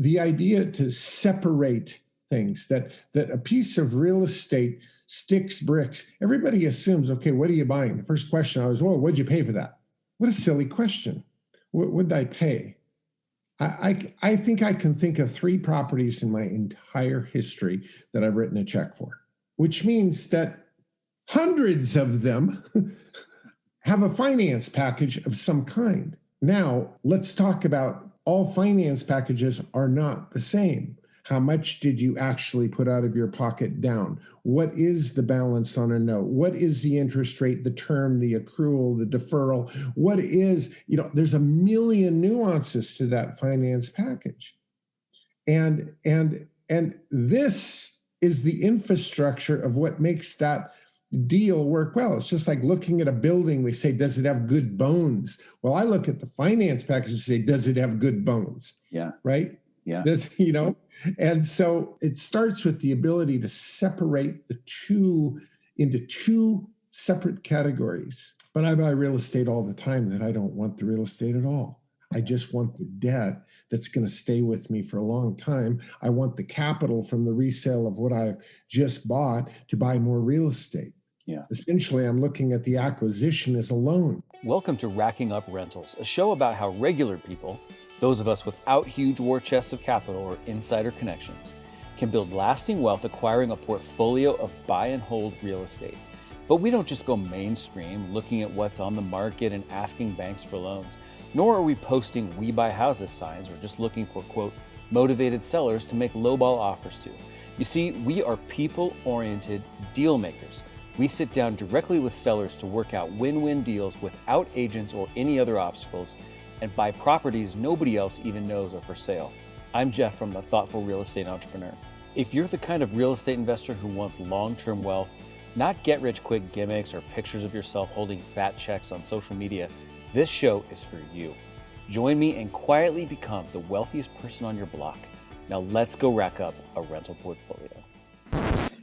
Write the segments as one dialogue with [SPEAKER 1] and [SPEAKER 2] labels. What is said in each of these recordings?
[SPEAKER 1] the idea to separate things, that a piece of real estate sticks bricks. Everybody assumes, okay, what are you buying? The first question I was, well, what'd you pay for that? What a silly question. What did I pay? I think I can think of 3 properties in my entire history that I've written a check for, which means that hundreds of them have a finance package of some kind. Now, let's talk about all finance packages are not the same. How much did you actually put out of your pocket down? What is the balance on a note? What is the interest rate, the term, the accrual, the deferral? What is, there's a million nuances to that finance package. And this is the infrastructure of what makes that deal work well. It's just like looking at a building. We say, does it have good bones? Well, I look at the finance package and say, does it have good bones?
[SPEAKER 2] Yeah.
[SPEAKER 1] Right?
[SPEAKER 2] Yeah.
[SPEAKER 1] And so it starts with the ability to separate the two into 2 separate categories. But I buy real estate all the time that I don't want the real estate at all. I just want the debt that's going to stay with me for a long time. I want the capital from the resale of what I've just bought to buy more real estate.
[SPEAKER 2] Yeah.
[SPEAKER 1] Essentially, I'm looking at the acquisition as a loan.
[SPEAKER 3] Welcome to Racking Up Rentals, a show about how regular people, those of us without huge war chests of capital or insider connections, can build lasting wealth acquiring a portfolio of buy and hold real estate. But we don't just go mainstream looking at what's on the market and asking banks for loans, nor are we posting "we buy houses" signs or just looking for, quote, motivated sellers to make lowball offers to. You see, we are people-oriented deal makers. We sit down directly with sellers to work out win-win deals without agents or any other obstacles, and buy properties nobody else even knows are for sale. I'm Jeff from The Thoughtful Real Estate Entrepreneur. If you're the kind of real estate investor who wants long-term wealth, not get-rich-quick gimmicks or pictures of yourself holding fat checks on social media, this show is for you. Join me and quietly become the wealthiest person on your block. Now let's go rack up a rental portfolio.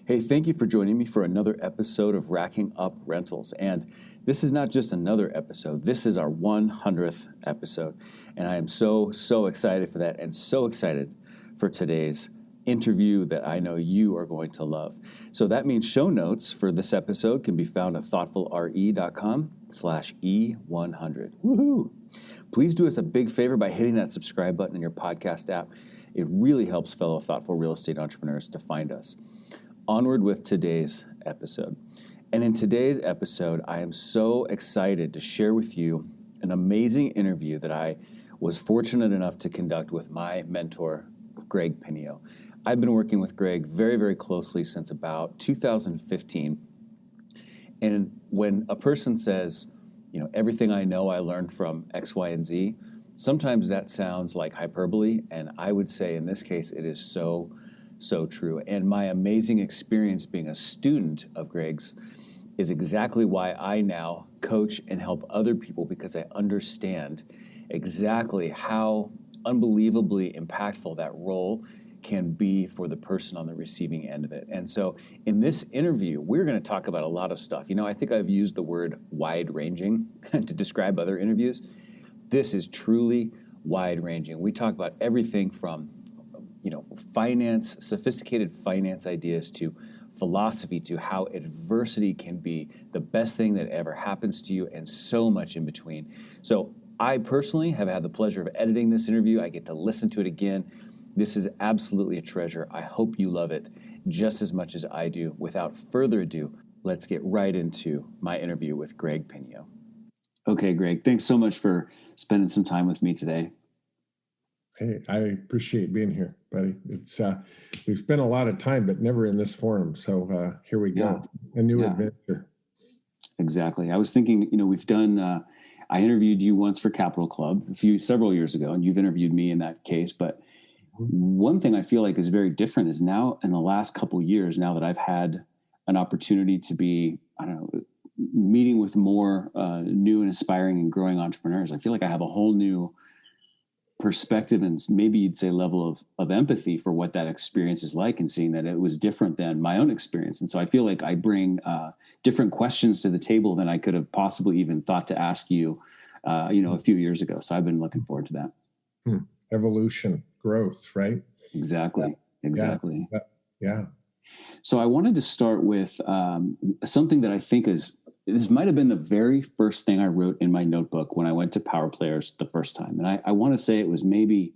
[SPEAKER 2] Hey, thank you for joining me for another episode of Racking Up Rentals. And this is not just another episode. This is our 100th episode. And I am so excited for that, and so excited for today's interview that I know you are going to love. So that means show notes for this episode can be found at thoughtfulre.com/E100. Woohoo! Please do us a big favor by hitting that subscribe button in your podcast app. It really helps fellow thoughtful real estate entrepreneurs to find us. Onward with today's episode. And in today's episode, I am so excited to share with you an amazing interview that I was fortunate enough to conduct with my mentor, Greg Pinneo. I've been working with Greg very, very closely since about 2015. And when a person says, everything I know I learned from X, Y, and Z, sometimes that sounds like hyperbole. And I would say in this case, it is so true. And my amazing experience being a student of Greg's is exactly why I now coach and help other people, because I understand exactly how unbelievably impactful that role can be for the person on the receiving end of it. And so in this interview, we're going to talk about a lot of stuff. I think I've used the word wide-ranging to describe other interviews. This is truly wide-ranging. We talk about everything from finance, sophisticated finance ideas, to philosophy, to how adversity can be the best thing that ever happens to you, and so much in between. So I personally have had the pleasure of editing this interview. I get to listen to it again. This is absolutely a treasure. I hope you love it just as much as I do. Without further ado, let's get right into my interview with Greg Pinneo. Okay, Greg, thanks so much for spending some time with me today.
[SPEAKER 1] Hey, I appreciate being here, buddy. It's we've spent a lot of time, but never in this forum. So here we go, a new adventure.
[SPEAKER 2] Exactly. I was thinking, we've done. I interviewed you once for Capital Club several years ago, and you've interviewed me in that case. But one thing I feel like is very different is now in the last couple of years, now that I've had an opportunity to be, meeting with more new and aspiring and growing entrepreneurs, I feel like I have a whole new perspective, and maybe you'd say level of empathy for what that experience is like, and seeing that it was different than my own experience. And so I feel like I bring different questions to the table than I could have possibly even thought to ask you, a few years ago. So I've been looking forward to that.
[SPEAKER 1] Evolution. growth, right?
[SPEAKER 2] Exactly.
[SPEAKER 1] Yeah. Yeah.
[SPEAKER 2] So I wanted to start with something that I think this might have been the very first thing I wrote in my notebook when I went to Power Players the first time. And I want to say it was maybe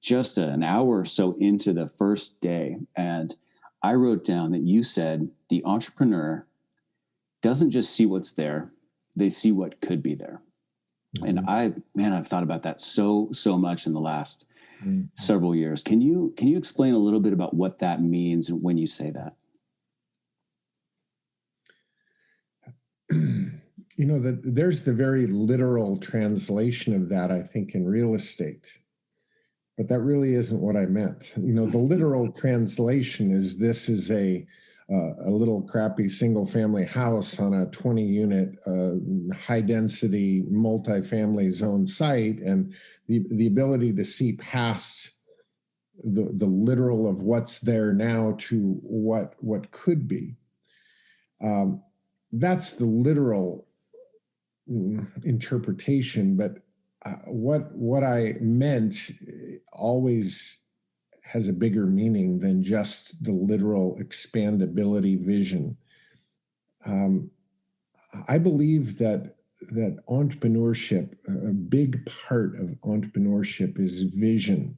[SPEAKER 2] just an hour or so into the first day. And I wrote down that you said the entrepreneur doesn't just see what's there, they see what could be there. Mm-hmm. And I've thought about that so much in the last several years. Can you explain a little bit about what that means when you say that?
[SPEAKER 1] There's the very literal translation of that, I think, in real estate. But that really isn't what I meant. The literal translation is this is a little crappy single family house on a 20-unit high density multifamily zone site, and the ability to see past the literal of what's there now to what could be. That's the literal interpretation, but what I meant always has a bigger meaning than just the literal expandability vision. I believe that entrepreneurship, a big part of entrepreneurship is vision.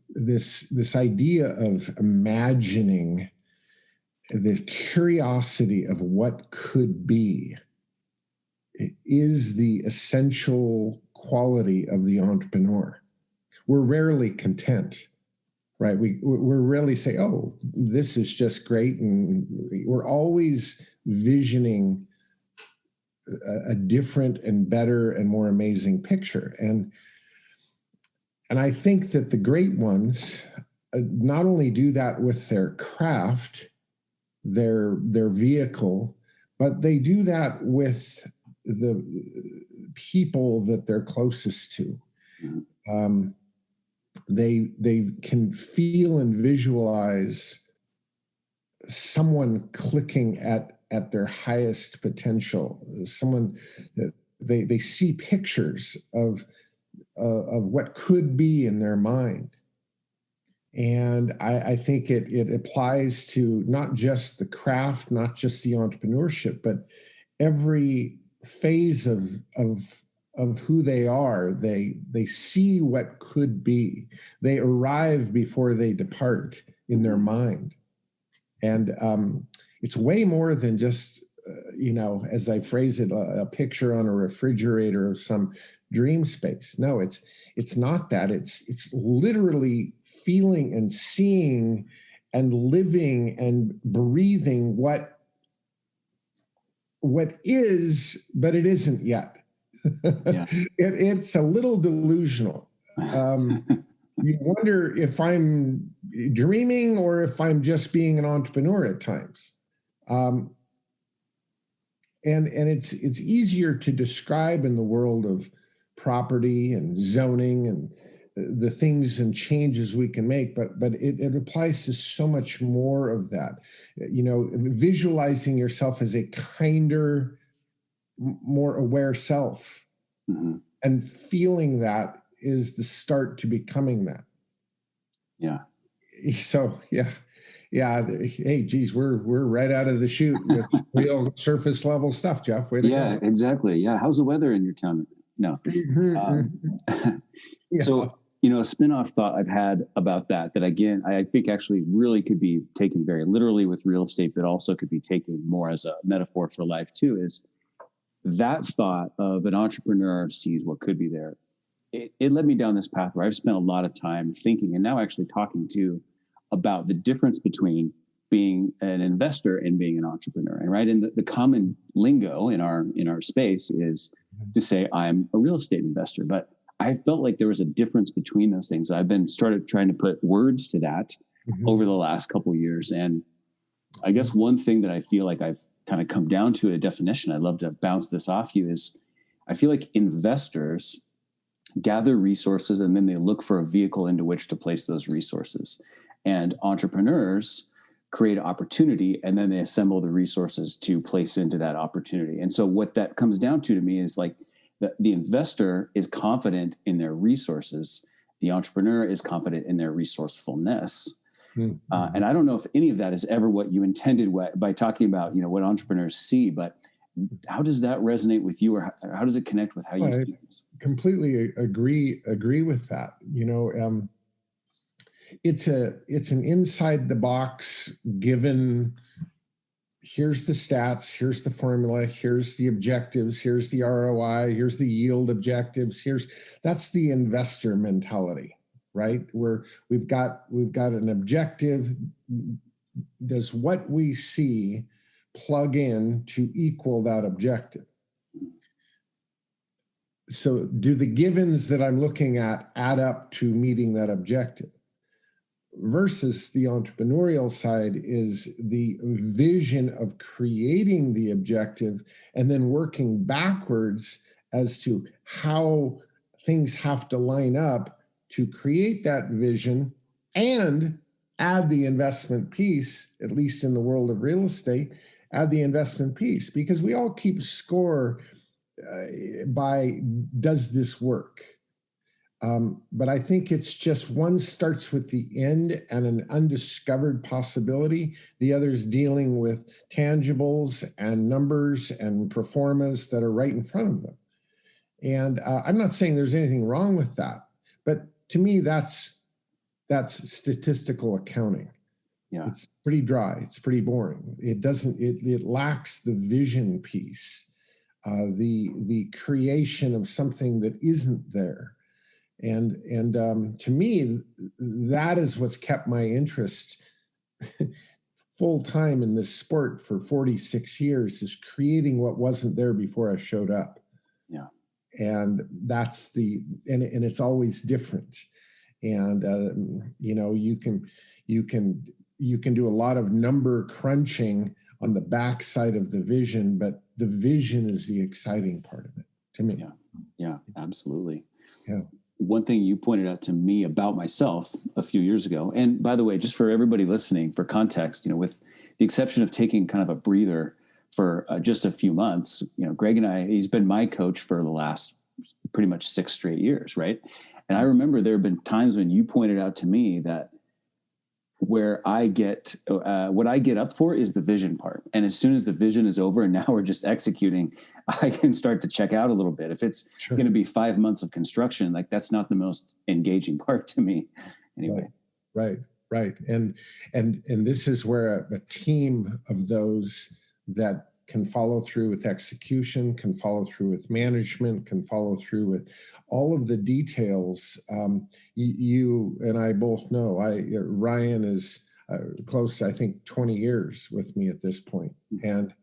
[SPEAKER 1] This idea of imagining the curiosity of what could be is the essential quality of the entrepreneur. We're rarely content, right? We're rarely say, oh, this is just great. And we're always visioning a different and better and more amazing picture. And I think that the great ones not only do that with their craft, their vehicle, but they do that with the people that they're closest to. They can feel and visualize someone clicking at their highest potential. Someone that they see pictures of what could be in their mind. And I think it applies to not just the craft, not just the entrepreneurship, but every phase of who they are. They see what could be. They arrive before they depart in their mind. And it's way more than just, as I phrase it, a picture on a refrigerator of some dream space. No, it's not that. It's literally feeling and seeing and living and breathing what is, but it isn't yet. Yeah. It's a little delusional. You wonder if I'm dreaming or if I'm just being an entrepreneur at times. And it's easier to describe in the world of property and zoning and the things and changes we can make, but it applies to so much more of that. Visualizing yourself as a kinder, more aware self, and feeling that is the start to becoming that. Yeah. So yeah. Hey, geez, we're right out of the chute with real surface level stuff, Jeff. Way to go.
[SPEAKER 2] Yeah, exactly. Yeah. How's the weather in your town? No. Yeah. So, a spin-off thought I've had about that again, I think actually really could be taken very literally with real estate, but also could be taken more as a metaphor for life too, is that thought of an entrepreneur sees what could be there. It led me down this path where I've spent a lot of time thinking and now actually talking to about the difference between being an investor and being an entrepreneur. And right, and the common lingo in our space is to say I'm a real estate investor, but I felt like there was a difference between those things. I've started trying to put words to that over the last couple of years. And I guess one thing that I feel like I've kind of come down to a definition, I'd love to bounce this off you, is I feel like investors gather resources and then they look for a vehicle into which to place those resources. And entrepreneurs create opportunity and then they assemble the resources to place into that opportunity. And so what that comes down to me is like the investor is confident in their resources, the entrepreneur is confident in their resourcefulness.
[SPEAKER 1] Mm-hmm.
[SPEAKER 2] And I don't know if any of that is ever what you intended by talking about, what entrepreneurs see, but how does that resonate with you, or how does it connect with how you see things?
[SPEAKER 1] Completely agree with that. It's an inside the box given. Here's the stats, here's the formula, here's the objectives, here's the ROI, here's the yield objectives, that's the investor mentality, right? Where we've got an objective. Does what we see plug in to equal that objective? So do the givens that I'm looking at add up to meeting that objective? Versus the entrepreneurial side is the vision of creating the objective and then working backwards as to how things have to line up to create that vision and add the investment piece, at least in the world of real estate, add the investment piece, because we all keep score by does this work? But I think it's just one starts with the end and an undiscovered possibility. The other's dealing with tangibles and numbers and performas that are right in front of them. And I'm not saying there's anything wrong with that, but to me, that's statistical accounting.
[SPEAKER 2] Yeah.
[SPEAKER 1] It's pretty dry. It's pretty boring. It lacks the vision piece, the creation of something that isn't there. And to me, that is what's kept my interest full time in this sport for 46 years, is creating what wasn't there before I showed up.
[SPEAKER 2] Yeah.
[SPEAKER 1] And that's and it's always different. And, you can do a lot of number crunching on the backside of the vision, but the vision is the exciting part of it to me.
[SPEAKER 2] Yeah. Yeah, absolutely.
[SPEAKER 1] Yeah.
[SPEAKER 2] One thing you pointed out to me about myself a few years ago, and by the way, just for everybody listening, for context, with the exception of taking kind of a breather for just a few months, Greg and he's been my coach for the last pretty much 6 straight years, right? And I remember there have been times when you pointed out to me that where I get, what I get up for is the vision part. And as soon as the vision is over and now we're just executing, I can start to check out a little bit. If it's going to be 5 months of construction, like that's not the most engaging part to me anyway.
[SPEAKER 1] Right. And this is where a team of those that can follow through with execution, can follow through with management, can follow through with all of the details. You and I both know Ryan is close to, I think, 20 years with me at this point. And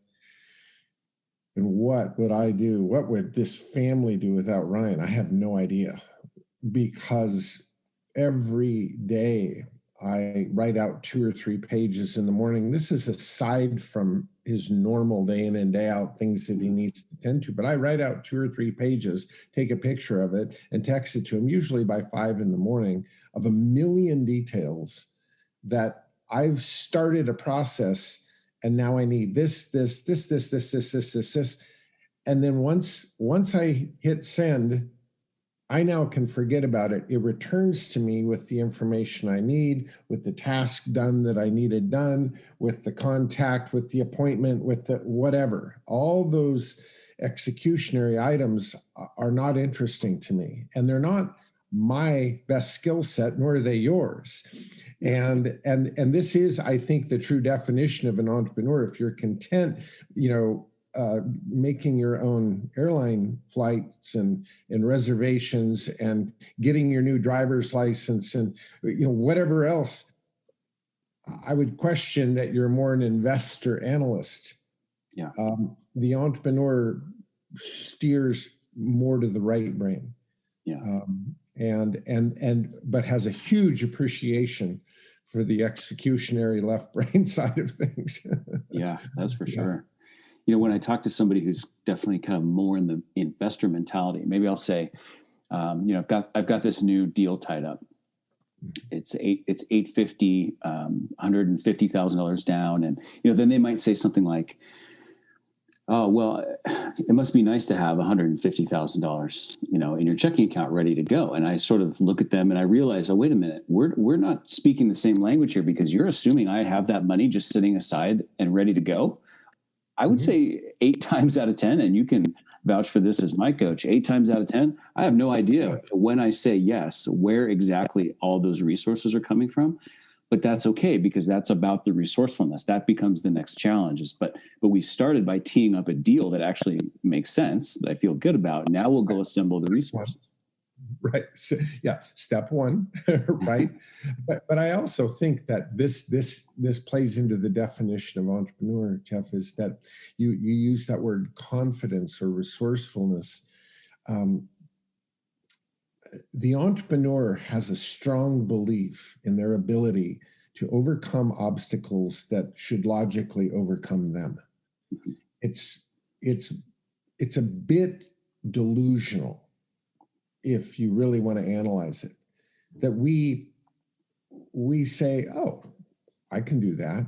[SPEAKER 1] what would I do? What would this family do without Ryan? I have no idea, because every day I write out 2 or 3 pages in the morning. This is aside from his normal day in and day out things that he needs to tend to. But I write out 2 or 3 pages, take a picture of it, and text it to him, usually by 5 in the morning, of a million details that I've started a process, and now I need this. And then once I hit send, I now can forget about it. It returns to me with the information I need, with the task done that I needed done, with the contact, with the appointment, with the whatever. All those executionary items are not interesting to me, and they're not my best skill set, nor are they yours. And this is, I think, the true definition of an entrepreneur. If you're content, making your own airline flights and reservations and getting your new driver's license and whatever else, I would question that you're more an investor analyst.
[SPEAKER 2] Yeah.
[SPEAKER 1] The entrepreneur steers more to the right brain.
[SPEAKER 2] Yeah.
[SPEAKER 1] But has a huge appreciation for the executionary left brain side of things.
[SPEAKER 2] Yeah, that's for sure. When I talk to somebody who's definitely kind of more in the investor mentality, maybe I'll say, I've got this new deal tied up. It's $850, $150,000 down. And, then they might say something like, Oh, well, it must be nice to have $150,000, in your checking account ready to go. And I sort of look at them and I realize, oh, wait a minute, we're not speaking the same language here, because you're assuming I have that money just sitting aside and ready to go. I would say 8 times out of 10, and you can vouch for this as my coach, 8 times out of 10, I have no idea when I say yes, where exactly all those resources are coming from. But that's okay, because that's about the resourcefulness. That becomes the next challenges. But we started by teeing up a deal that actually makes sense, that I feel good about. Now we'll go assemble the resources.
[SPEAKER 1] Right. So, yeah. Step one. Right. But I also think that this plays into the definition of entrepreneur, Jeff, is that you use that word confidence or resourcefulness. The entrepreneur has a strong belief in their ability to overcome obstacles that should logically overcome them. It's a bit delusional, if you really want to analyze it, that we say, oh, I can do that,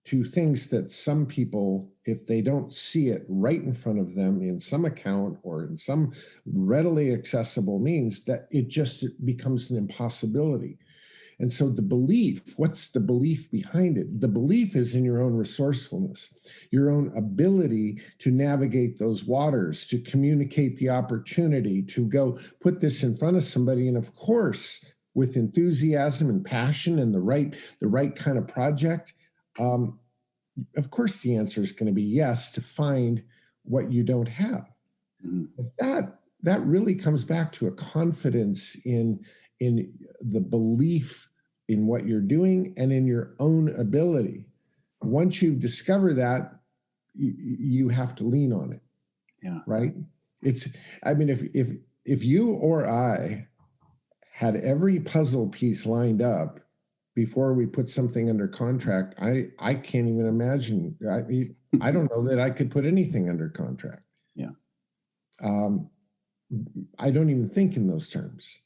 [SPEAKER 1] to things that some people, if they don't see it right in front of them in some account or in some readily accessible means, that it just becomes an impossibility. And so the belief, what's the belief behind it? The belief is in your own resourcefulness, your own ability to navigate those waters, to communicate the opportunity, to go put this in front of somebody. And of course, with enthusiasm and passion and the right kind of project, of course, the answer is going to be yes, to find what you don't have. But that really comes back to a confidence in the belief in what you're doing and in your own ability. Once you discover that, you have to lean on it.
[SPEAKER 2] Yeah.
[SPEAKER 1] Right. If you or I had every puzzle piece lined up before we put something under contract, I can't even imagine. I don't know that I could put anything under contract.
[SPEAKER 2] Yeah.
[SPEAKER 1] I don't even think in those terms.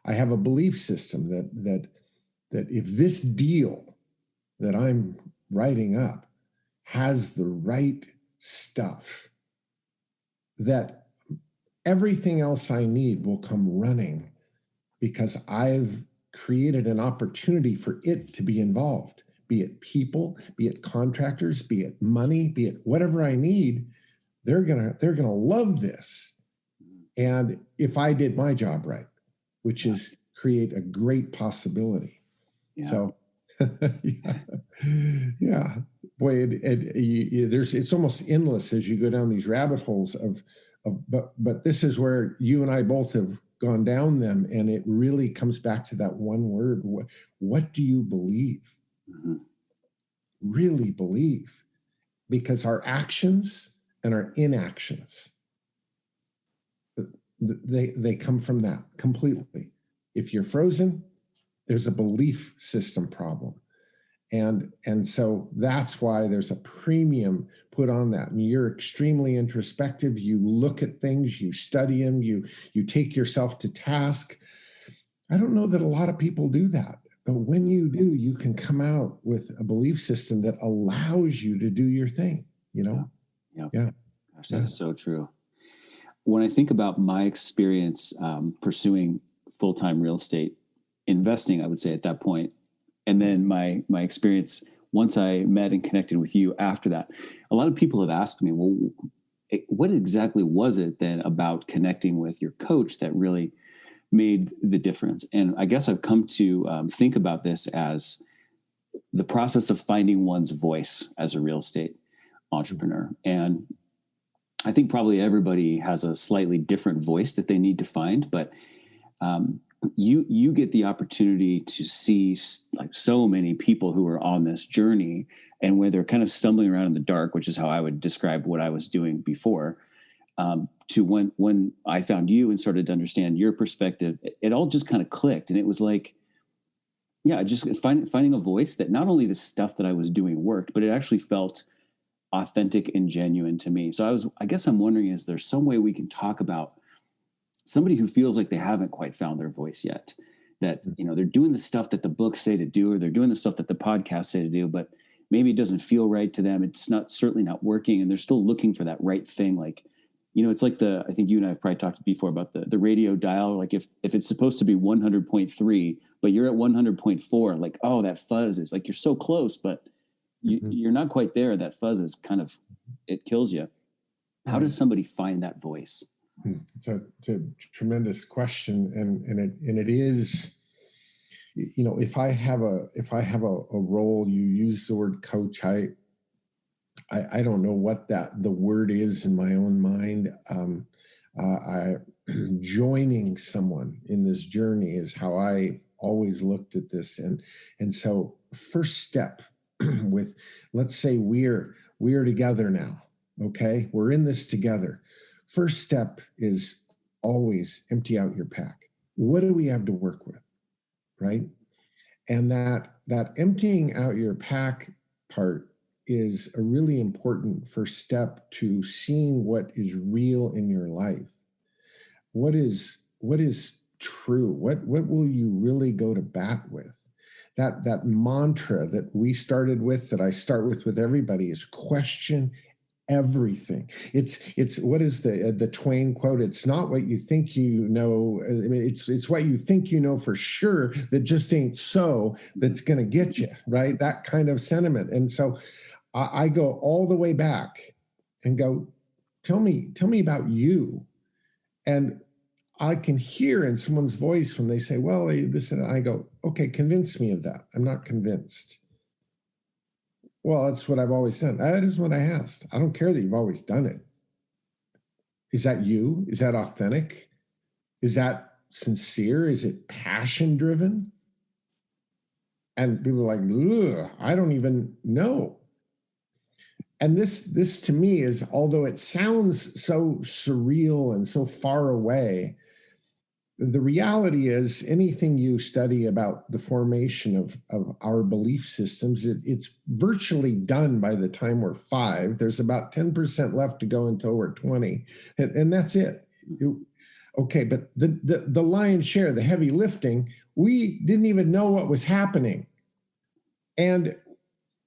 [SPEAKER 1] I have a belief system that if this deal that I'm writing up has the right stuff, that everything else I need will come running, because I've created an opportunity for it to be involved, be it people, be it contractors, be it money, be it whatever I need. They're gonna love this. And if I did my job right, which is create a great possibility.
[SPEAKER 2] Yeah.
[SPEAKER 1] So yeah, boy, it's almost endless as you go down these rabbit holes but this is where you and I both have gone down them, and it really comes back to that one word. What do you believe?
[SPEAKER 2] Mm-hmm.
[SPEAKER 1] Really believe? Because our actions and our inactions, they come from that completely. If you're frozen, there's a belief system problem. And so that's why there's a premium put on that. And you're extremely introspective. You look at things, you study them, you take yourself to task. I don't know that a lot of people do that. But when you do, you can come out with a belief system that allows you to do your thing,
[SPEAKER 2] Yeah.
[SPEAKER 1] Yeah.
[SPEAKER 2] Gosh, that is so true. When I think about my experience pursuing full-time real estate investing, I would say at that point, and then my experience once I met and connected with you after that, a lot of people have asked me, well, what exactly was it then about connecting with your coach that really made the difference? And I guess I've come to think about this as the process of finding one's voice as a real estate entrepreneur. And I think probably everybody has a slightly different voice that they need to find, but you get the opportunity to see like so many people who are on this journey, and where they're kind of stumbling around in the dark, which is how I would describe what I was doing before, to when I found you and started to understand your perspective, it all just kind of clicked. And it was like, yeah, just finding a voice that not only the stuff that I was doing worked, but it actually felt authentic and genuine to me. So I guess I'm wondering, is there some way we can talk about somebody who feels like they haven't quite found their voice yet, that, they're doing the stuff that the books say to do, or they're doing the stuff that the podcasts say to do, but maybe it doesn't feel right to them. It's certainly not working, and they're still looking for that right thing. Like, it's like I think you and I have probably talked before about the radio dial. Like if it's supposed to be 100.3, but you're at 100.4, like, oh, that fuzz is like, you're so close, but you're not quite there. That fuzz is kind of, it kills you. How does somebody find that voice?
[SPEAKER 1] It's a tremendous question. And it is, if I have a role, you use the word coach. I don't know what the word is in my own mind. Joining someone in this journey is how I always looked at this. And so first step with, let's say we're together now. Okay. We're in this together. First step is always empty out your pack. What do we have to work with? Right. And that emptying out your pack part is a really important first step to seeing what is real in your life. What is true? What will you really go to bat with? That mantra that we started with, that I start with everybody, is question everything. It's what is the Twain quote? It's not what you think you know. I mean, it's what you think you know for sure that just ain't so, that's going to get you, right? That kind of sentiment. And so I go all the way back and go, tell me about you. And I can hear in someone's voice when they say, well, this, and I go, okay, convince me of that. I'm not convinced. Well, that's what I've always done. That is what I asked. I don't care that you've always done it. Is that you? Is that authentic? Is that sincere? Is it passion driven? And people are like, ugh, I don't even know. And this to me is, although it sounds so surreal and so far away, the reality is, anything you study about the formation of our belief systems, it's virtually done by the time we're 5. There's about 10% left to go until we're 20. And that's it. Okay, but the lion's share, the heavy lifting, we didn't even know what was happening. And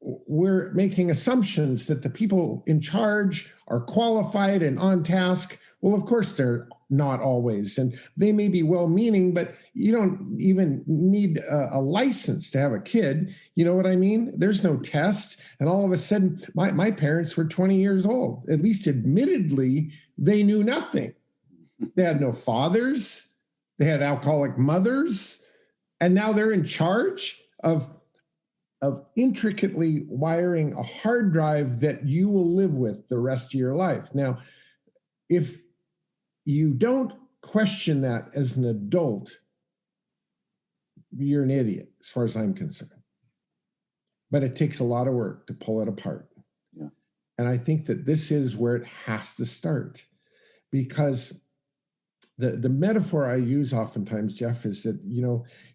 [SPEAKER 1] we're making assumptions that the people in charge are qualified and on task. Well, of course they're not always, and they may be well-meaning, but you don't even need a license to have a kid. You know what I mean? There's no test, and all of a sudden, my parents were 20 years old. At least admittedly, they knew nothing. They had no fathers. They had alcoholic mothers, and now they're in charge of intricately wiring a hard drive that you will live with the rest of your life. Now, if you don't question that as an adult, you're an idiot, as far as I'm concerned. But it takes a lot of work to pull it apart. Yeah. And I think that this is where it has to start, because the metaphor I use oftentimes, Jeff, is that,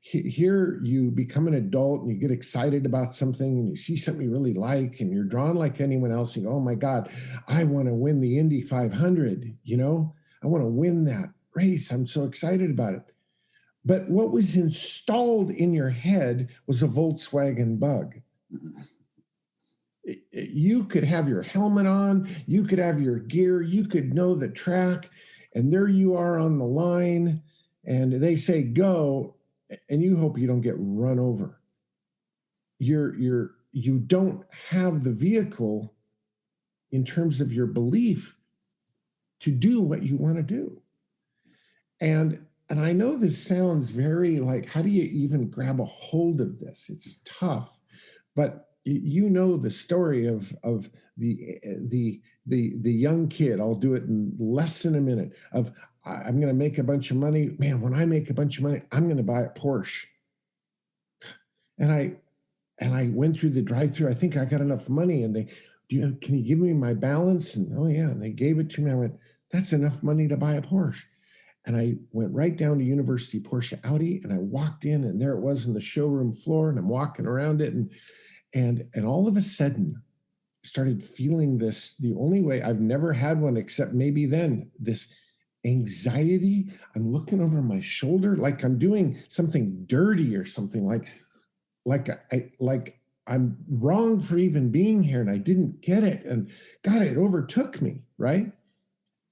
[SPEAKER 1] here you become an adult and you get excited about something and you see something you really like and you're drawn like anyone else. You go, oh my God, I want to win the Indy 500. I want to win that race. I'm so excited about it. But what was installed in your head was a Volkswagen Bug. You could have your helmet on, you could have your gear, you could know the track, and there you are on the line, and they say go, and you hope you don't get run over. You don't have the vehicle in terms of your belief to do what you want to do. And I know this sounds very like, how do you even grab a hold of this? It's tough, but you know the story of the young kid. I'll do it in less than a minute. Of, I'm going to make a bunch of money. Man, when I make a bunch of money, I'm going to buy a Porsche. And I went through the drive-through. I think I got enough money, and can you give me my balance? And oh yeah, and they gave it to me. I went, that's enough money to buy a Porsche. And I went right down to University Porsche Audi, and I walked in, and there it was in the showroom floor, and I'm walking around it, and all of a sudden started feeling this, the only way, I've never had one except maybe then, this anxiety. I'm looking over my shoulder like I'm doing something dirty or something, like I'm wrong for even being here, and I didn't get it. And God, it overtook me, right?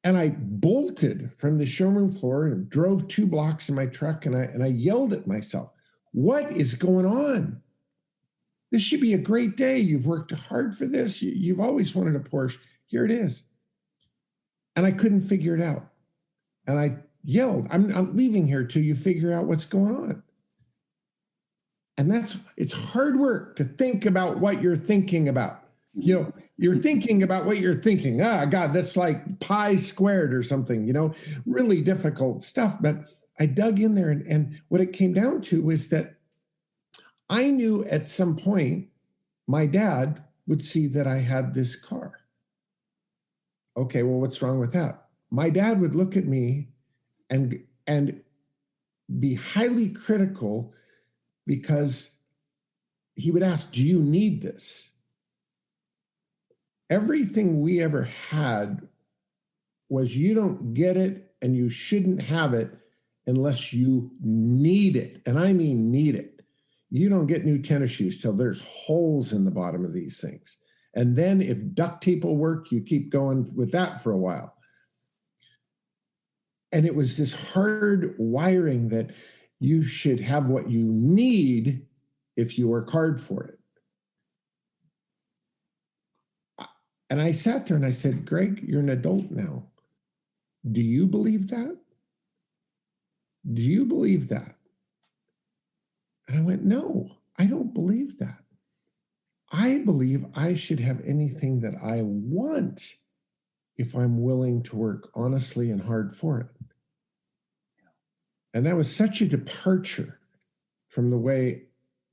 [SPEAKER 1] And I bolted from the showroom floor and drove 2 blocks in my truck, and I yelled at myself, what is going on? This should be a great day. You've worked hard for this. You've always wanted a Porsche. Here it is. And I couldn't figure it out. And I yelled, I'm leaving here till you figure out what's going on. And it's hard work to think about what you're thinking about. You know, you're thinking about what you're thinking. God, that's like pi squared or something, really difficult stuff. But I dug in there, and what it came down to was that I knew at some point my dad would see that I had this car. Okay, well, what's wrong with that? My dad would look at me and be highly critical, because he would ask, do you need this? Everything we ever had was, you don't get it and you shouldn't have it unless you need it. And I mean need it. You don't get new tennis shoes till there's holes in the bottom of these things. And then if duct tape will work, you keep going with that for a while. And it was this hard wiring that you should have what you need if you work hard for it. And I sat there and I said, Greg, you're an adult now. Do you believe that? Do you believe that? And I went, no, I don't believe that. I believe I should have anything that I want if I'm willing to work honestly and hard for it. And that was such a departure from the way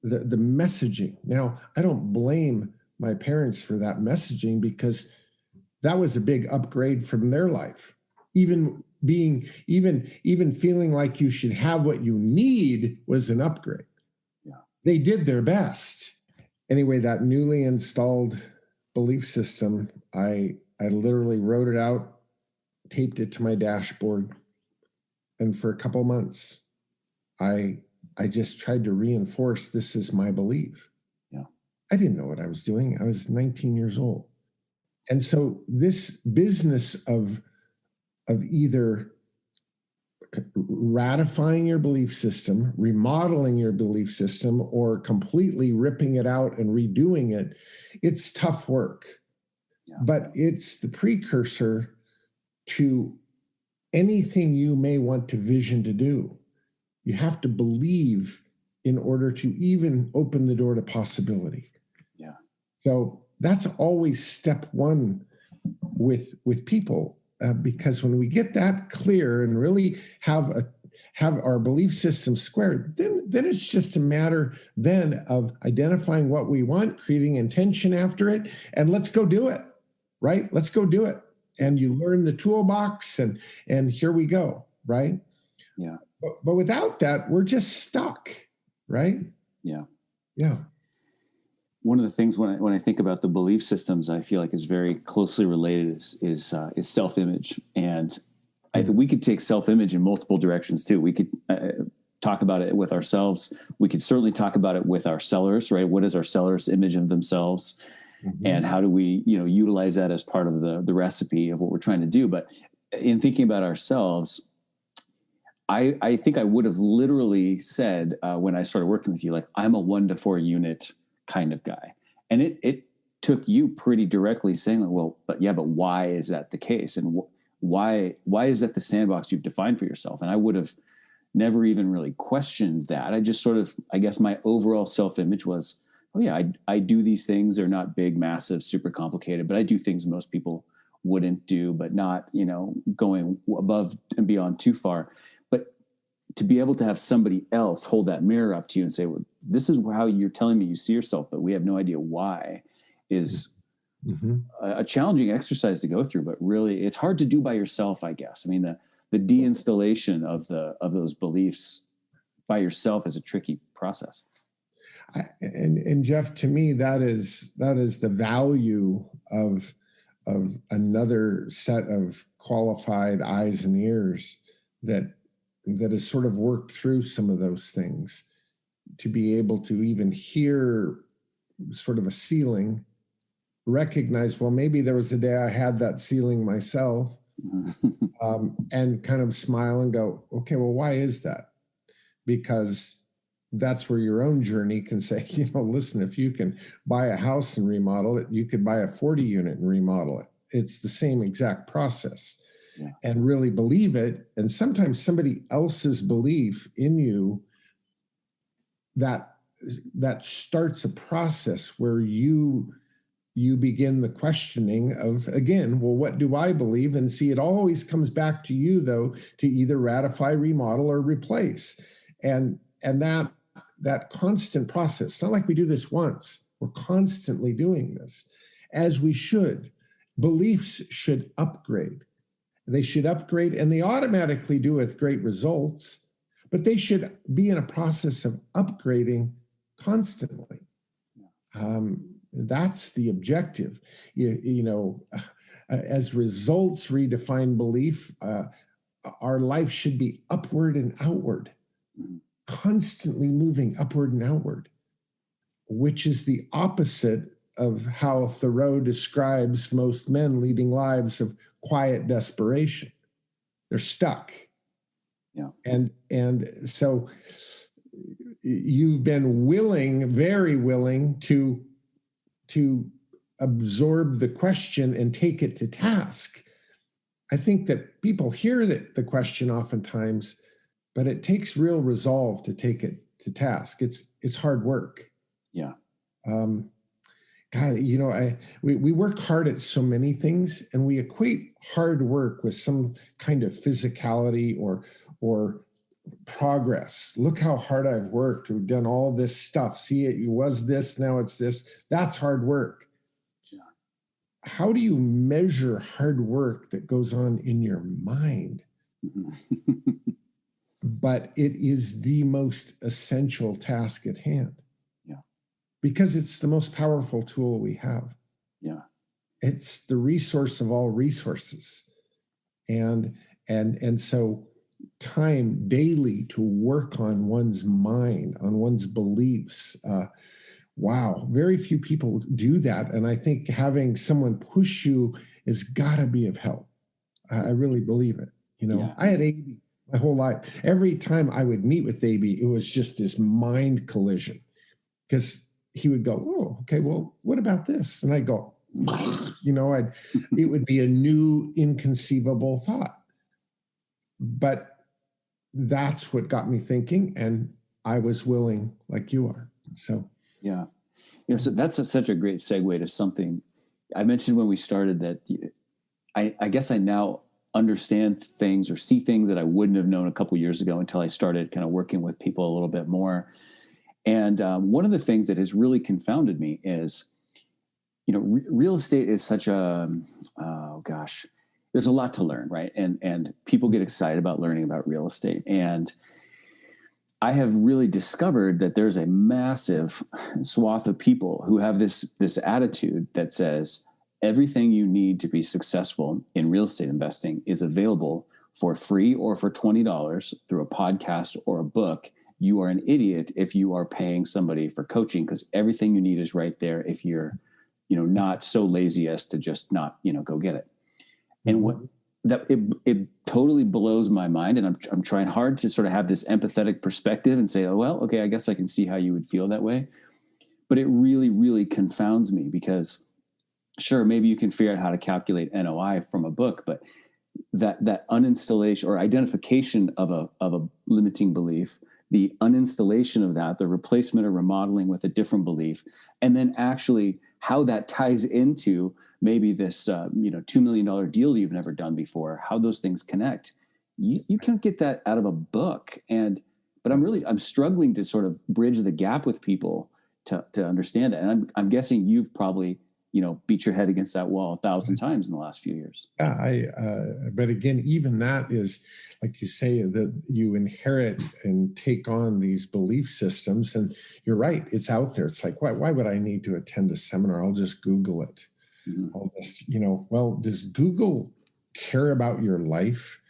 [SPEAKER 1] the messaging. Now, I don't blame my parents for that messaging, because that was a big upgrade from their life. Even feeling like you should have what you need was an upgrade. Yeah. They did their best. Anyway, that newly installed belief system, I literally wrote it out, taped it to my dashboard, and for a couple months, I just tried to reinforce this is my belief. Yeah. I didn't know what I was doing. I was 19 years old. And so this business of either ratifying your belief system, remodeling your belief system, or completely ripping it out and redoing it, it's tough work. Yeah. But it's the precursor to anything you may want to vision to do. You have to believe in order to even open the door to possibility. Yeah. So that's always step one with people, because when we get that clear and really have our belief system squared, then it's just a matter then of identifying what we want, creating intention after it, and let's go do it. Right? Let's go do it. And you learn the toolbox, and here we go, right? Yeah. But without that, we're just stuck, right? Yeah. Yeah.
[SPEAKER 2] One of the things when I think about the belief systems, I feel like is very closely related is self-image, and I think we could take self-image in multiple directions too. We could talk about it with ourselves. We could certainly talk about it with our sellers, right? What is our sellers' image of themselves? Mm-hmm. And how do we, utilize that as part of the recipe of what we're trying to do? But in thinking about ourselves, I think I would have literally said when I started working with you, like, I'm a 1 to 4 unit kind of guy. And it took you pretty directly saying, like, well, but why is that the case? And why is that the sandbox you've defined for yourself? And I would have never even really questioned that. I just sort of, I guess my overall self-image was, oh yeah, I do these things. They're not big, massive, super complicated, but I do things most people wouldn't do, but not, going above and beyond too far. But to be able to have somebody else hold that mirror up to you and say, well, this is how you're telling me you see yourself, but we have no idea why, is a challenging exercise to go through. But really, it's hard to do by yourself, I guess. I mean, the deinstallation of those beliefs by yourself is a tricky process.
[SPEAKER 1] And Jeff, to me, that is the value of another set of qualified eyes and ears that has sort of worked through some of those things, to be able to even hear sort of a ceiling, recognize, well, maybe there was a day I had that ceiling myself, and kind of smile and go, okay, well, why is that? Because that's where your own journey can say, listen, if you can buy a house and remodel it, you could buy a 40 unit and remodel it. It's the same exact process.
[SPEAKER 2] Yeah.
[SPEAKER 1] And really believe it. And sometimes somebody else's belief in you that starts a process where you begin the questioning of, again, well, what do I believe? And see, it always comes back to you, though, to either ratify, remodel, or replace. And that constant process, it's not like we do this once. We're constantly doing this, as we should. Beliefs should upgrade. They should upgrade, and they automatically do with great results, but they should be in a process of upgrading constantly. That's the objective. As results redefine belief, our life should be upward and outward, constantly moving upward and outward, which is the opposite of how Thoreau describes most men leading lives of quiet desperation. They're stuck.
[SPEAKER 2] Yeah.
[SPEAKER 1] And so you've been willing, very willing to absorb the question and take it to task. I think that people hear the question oftentimes, but it takes real resolve to take it to task. It's hard work.
[SPEAKER 2] Yeah.
[SPEAKER 1] God, we work hard at so many things, and we equate hard work with some kind of physicality or progress. Look how hard I've worked. We've done all this stuff. See, it was this, now it's this. That's hard work.
[SPEAKER 2] Yeah.
[SPEAKER 1] How do you measure hard work that goes on in your mind? But it is the most essential task at hand. Because it's the most powerful tool we have.
[SPEAKER 2] Yeah.
[SPEAKER 1] It's the resource of all resources. And so time daily to work on one's mind, on one's beliefs. Wow. Very few people do that. And I think having someone push you has got to be of help. I really believe it.
[SPEAKER 2] Yeah.
[SPEAKER 1] I had AB my whole life. Every time I would meet with AB, it was just this mind collision, because he would go, oh, okay, well, what about this? And I go, it would be a new, inconceivable thought. But that's what got me thinking, and I was willing, like you are. So,
[SPEAKER 2] yeah. So that's such a great segue to something I mentioned when we started, that I guess I now understand things or see things that I wouldn't have known a couple of years ago until I started kind of working with people a little bit more. And one of the things that has really confounded me is, real estate is such there's a lot to learn, right? And people get excited about learning about real estate. And I have really discovered that there's a massive swath of people who have this attitude that says everything you need to be successful in real estate investing is available for free or for $20 through a podcast or a book. You are an idiot if you are paying somebody for coaching, because everything you need is right there if you're, not so lazy as to just not, go get it. And what that it totally blows my mind. And I'm trying hard to sort of have this empathetic perspective and say, oh, well, okay, I guess I can see how you would feel that way. But it really, really confounds me, because sure, maybe you can figure out how to calculate NOI from a book, but that uninstallation or identification of a limiting belief, the uninstallation of that, the replacement or remodeling with a different belief, and then actually how that ties into maybe this $2 million deal you've never done before, how those things connect. You can't get that out of a book. But I'm struggling to sort of bridge the gap with people to understand it. And I'm guessing you've probably beat your head against that wall 1,000 times in the last few years.
[SPEAKER 1] Yeah, but again, even that is, like you say, that you inherit and take on these belief systems. And you're right, it's out there. It's like, why would I need to attend a seminar? I'll just Google it. Mm-hmm. I'll just, well, does Google care about your life?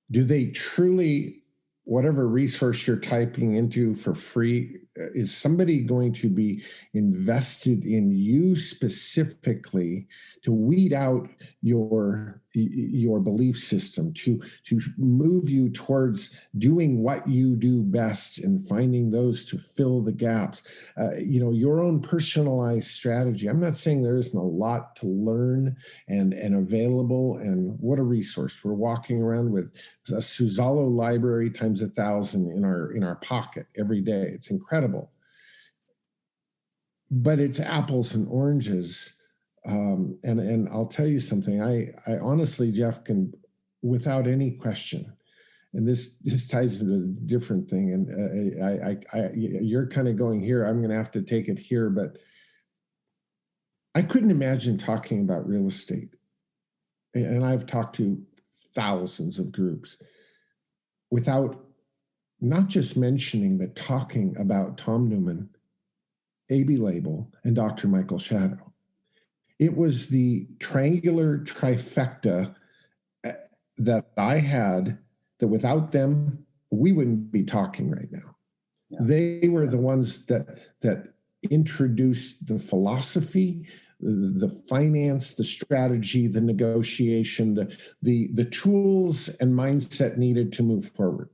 [SPEAKER 1] Do they truly, whatever resource you're typing into for free, is somebody going to be invested in you specifically to weed out your belief system, to move you towards doing what you do best and finding those to fill the gaps? Your own personalized strategy. I'm not saying there isn't a lot to learn and available, and what a resource. We're walking around with a Suzalo library times 1,000 in our pocket every day. It's incredible. But it's apples and oranges. And I'll tell you something. I honestly, Jeff, can, without any question, and this ties into a different thing. And you're kind of going here. I'm going to have to take it here, but I couldn't imagine talking about real estate. And I've talked to thousands of groups without not just mentioning, but talking about Tom Newman, A.B. Label, and Dr. Michael Shadow. It was the triangular trifecta that I had, that without them, we wouldn't be talking right now. Yeah. They were the ones that introduced the philosophy, the finance, the strategy, the negotiation, the tools and mindset needed to move forward.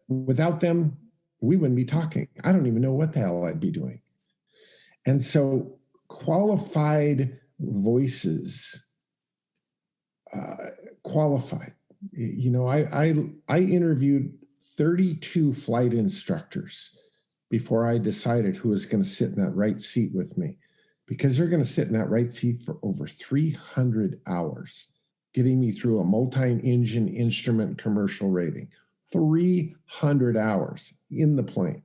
[SPEAKER 1] Without them, we wouldn't be talking. I don't even know what the hell I'd be doing. And so qualified voices, qualified. I interviewed 32 flight instructors before I decided who was going to sit in that right seat with me, because they're going to sit in that right seat for over 300 hours, getting me through a multi-engine instrument commercial rating. 300 hours in the plane.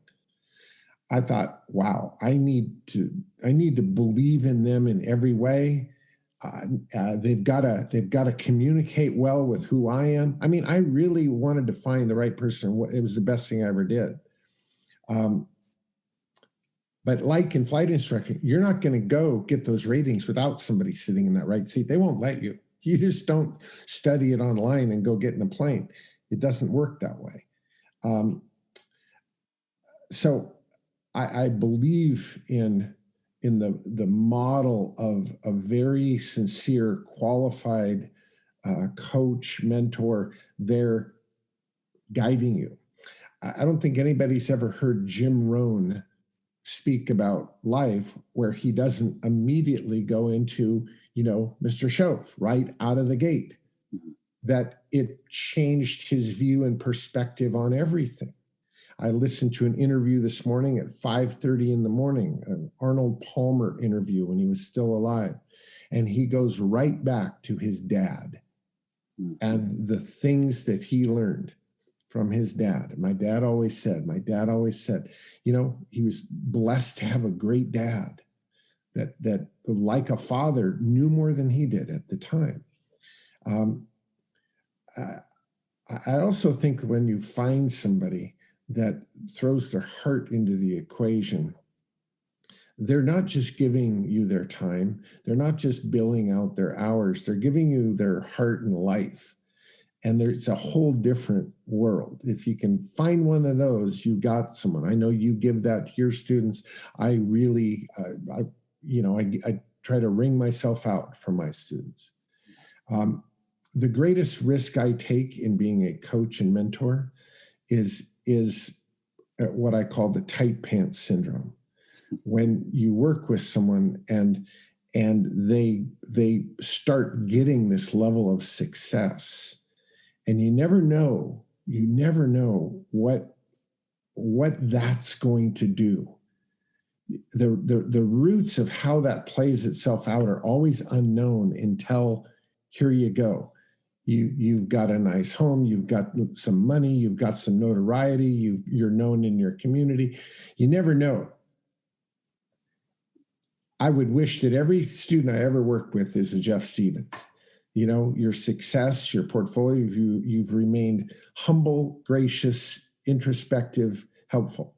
[SPEAKER 1] I thought, wow, I need to believe in them in every way. They've got to communicate well with who I am. I mean, I really wanted to find the right person. It was the best thing I ever did. But like in flight instructor, you're not going to go get those ratings without somebody sitting in that right seat. They won't let you. You just don't study it online and go get in a plane. It doesn't work that way. So I believe in the model of a very sincere, qualified coach, mentor there guiding you. I don't think anybody's ever heard Jim Rohn speak about life where he doesn't immediately go into, Mr. Shove right out of the gate. That it changed his view and perspective on everything. I listened to an interview this morning at 5:30 in the morning, an Arnold Palmer interview when he was still alive. And he goes right back to his dad and the things that he learned from his dad. My dad always said, he was blessed to have a great dad that like a father, knew more than he did at the time. I also think when you find somebody that throws their heart into the equation, they're not just giving you their time. They're not just billing out their hours. They're giving you their heart and life. And there's a whole different world. If you can find one of those, you got someone. I know you give that to your students. I really, I try to wring myself out for my students. The greatest risk I take in being a coach and mentor is what I call the tight pants syndrome. When you work with someone and they start getting this level of success, and you never know what that's going to do. The roots of how that plays itself out are always unknown until here you go. You've got a nice home, you've got some money, you've got some notoriety, you're known in your community. You never know. I would wish that every student I ever worked with is a Jeff Stevens. Your success, your portfolio, you've remained humble, gracious, introspective, helpful.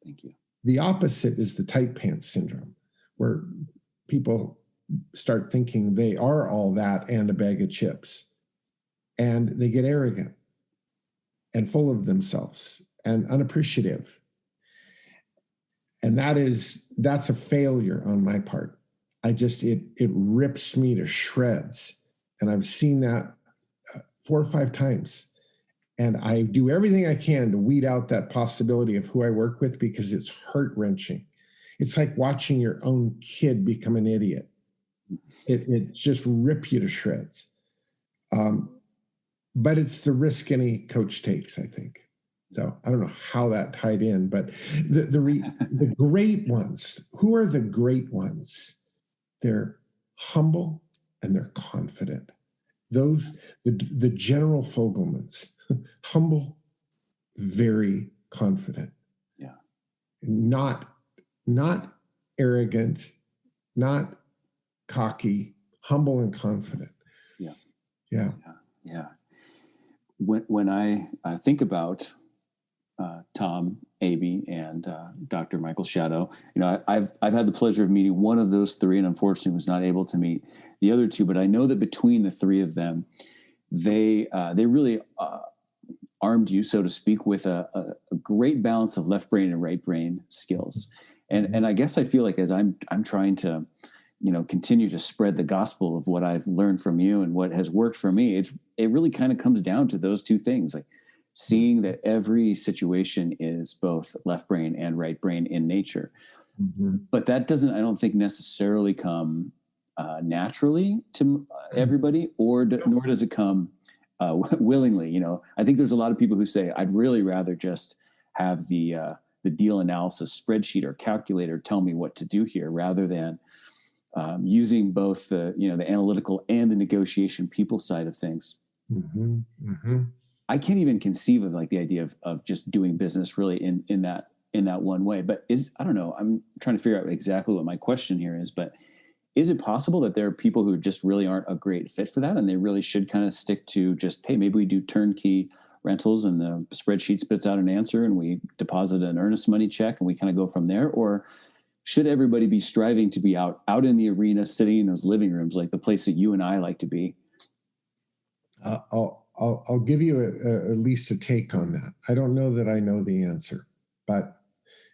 [SPEAKER 2] Thank you.
[SPEAKER 1] The opposite is the tight pants syndrome, where people start thinking they are all that and a bag of chips. And they get arrogant and full of themselves and unappreciative. And that's a failure on my part. It rips me to shreds. And I've seen that 4 or 5 times. And I do everything I can to weed out that possibility of who I work with, because it's heart-wrenching. It's like watching your own kid become an idiot. It just rip you to shreds. But it's the risk any coach takes, I think. So I don't know how that tied in, but the great ones, who are the great ones? They're humble and they're confident. Those, the General Fogelmans, humble, very confident.
[SPEAKER 2] Yeah.
[SPEAKER 1] Not arrogant, not cocky, humble and confident.
[SPEAKER 2] Yeah.
[SPEAKER 1] Yeah.
[SPEAKER 2] Yeah. When I think about Tom Abey and Dr. Michael Shadow, I've had the pleasure of meeting one of those 3, and unfortunately was not able to meet the other 2. But I know that between the 3 of them, they really armed you, so to speak, with a great balance of left brain and right brain skills. And I guess I feel like as I'm trying to continue to spread the gospel of what I've learned from you and what has worked for me, it really kind of comes down to those 2 things, like seeing that every situation is both left brain and right brain in nature. Mm-hmm. But that doesn't, I don't think, necessarily come naturally to everybody, nor does it come willingly. I think there's a lot of people who say, I'd really rather just have the deal analysis spreadsheet or calculator tell me what to do here, rather than using both the analytical and the negotiation people side of things. Mm-hmm. Mm-hmm. I can't even conceive of the idea of just doing business really in that one way. But I don't know. I'm trying to figure out exactly what my question here is. But is it possible that there are people who just really aren't a great fit for that, and they really should kind of stick to just, hey, maybe we do turnkey rentals and the spreadsheet spits out an answer and we deposit an earnest money check and we kind of go from there? Or should everybody be striving to be out in the arena, sitting in those living rooms, like the place that you and I like to be?
[SPEAKER 1] I'll give you at least a take on that. I don't know that I know the answer, but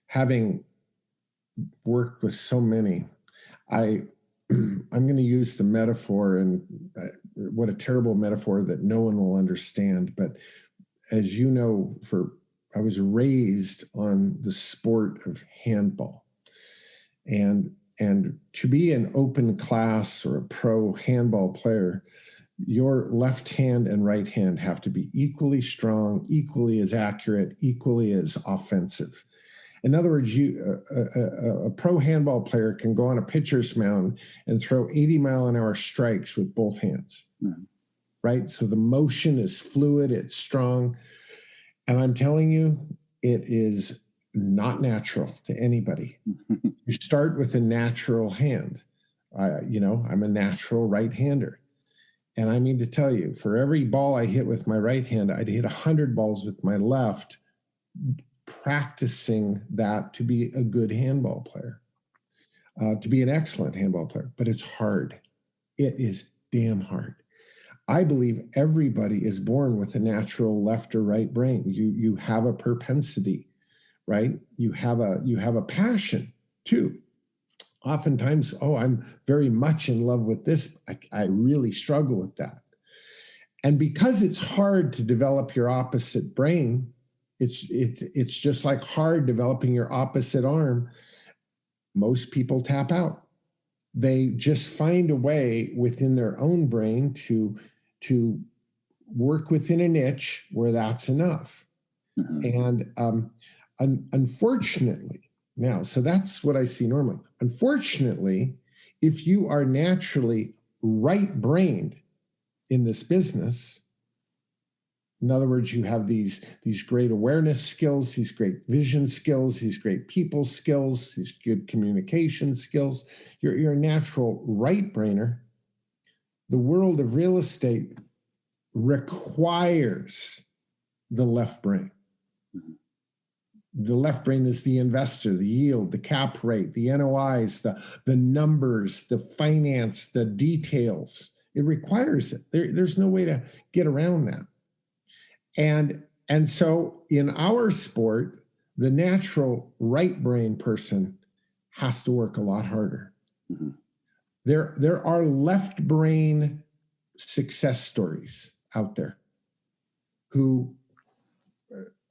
[SPEAKER 1] having worked with so many, I'm going to use the metaphor, and what a terrible metaphor that no one will understand. But as you know, I was raised on the sport of handball, and to be an open class or a pro handball player, your left hand and right hand have to be equally strong, equally as accurate, equally as offensive. In other words, a pro handball player can go on a pitcher's mound and throw 80-mile-an-hour strikes with both hands, right? So the motion is fluid, it's strong. And I'm telling you, it is not natural to anybody. You start with a natural hand. I'm a natural right-hander. And I mean to tell you, for every ball I hit with my right hand, I'd hit 100 balls with my left, practicing that to be a good handball player, to be an excellent handball player. But it's hard. It is damn hard. I believe everybody is born with a natural left or right brain. You have a propensity, right? You have a passion too. Oftentimes, I'm very much in love with this. I really struggle with that. And because it's hard to develop your opposite brain, it's just like hard developing your opposite arm. Most people tap out. They just find a way within their own brain to work within a niche where that's enough. Mm-hmm. And unfortunately, now, so that's what I see normally. Unfortunately, if you are naturally right-brained in this business, in other words, you have these great awareness skills, these great vision skills, these great people skills, these good communication skills, you're a natural right-brainer. The world of real estate requires the left brain. Mm-hmm. The left brain is the investor, the yield, the cap rate, the NOIs, the numbers, the finance, the details. It requires it. There's no way to get around that. And so in our sport, The natural right brain person has to work a lot harder.
[SPEAKER 2] Mm-hmm.
[SPEAKER 1] There are left brain success stories out there who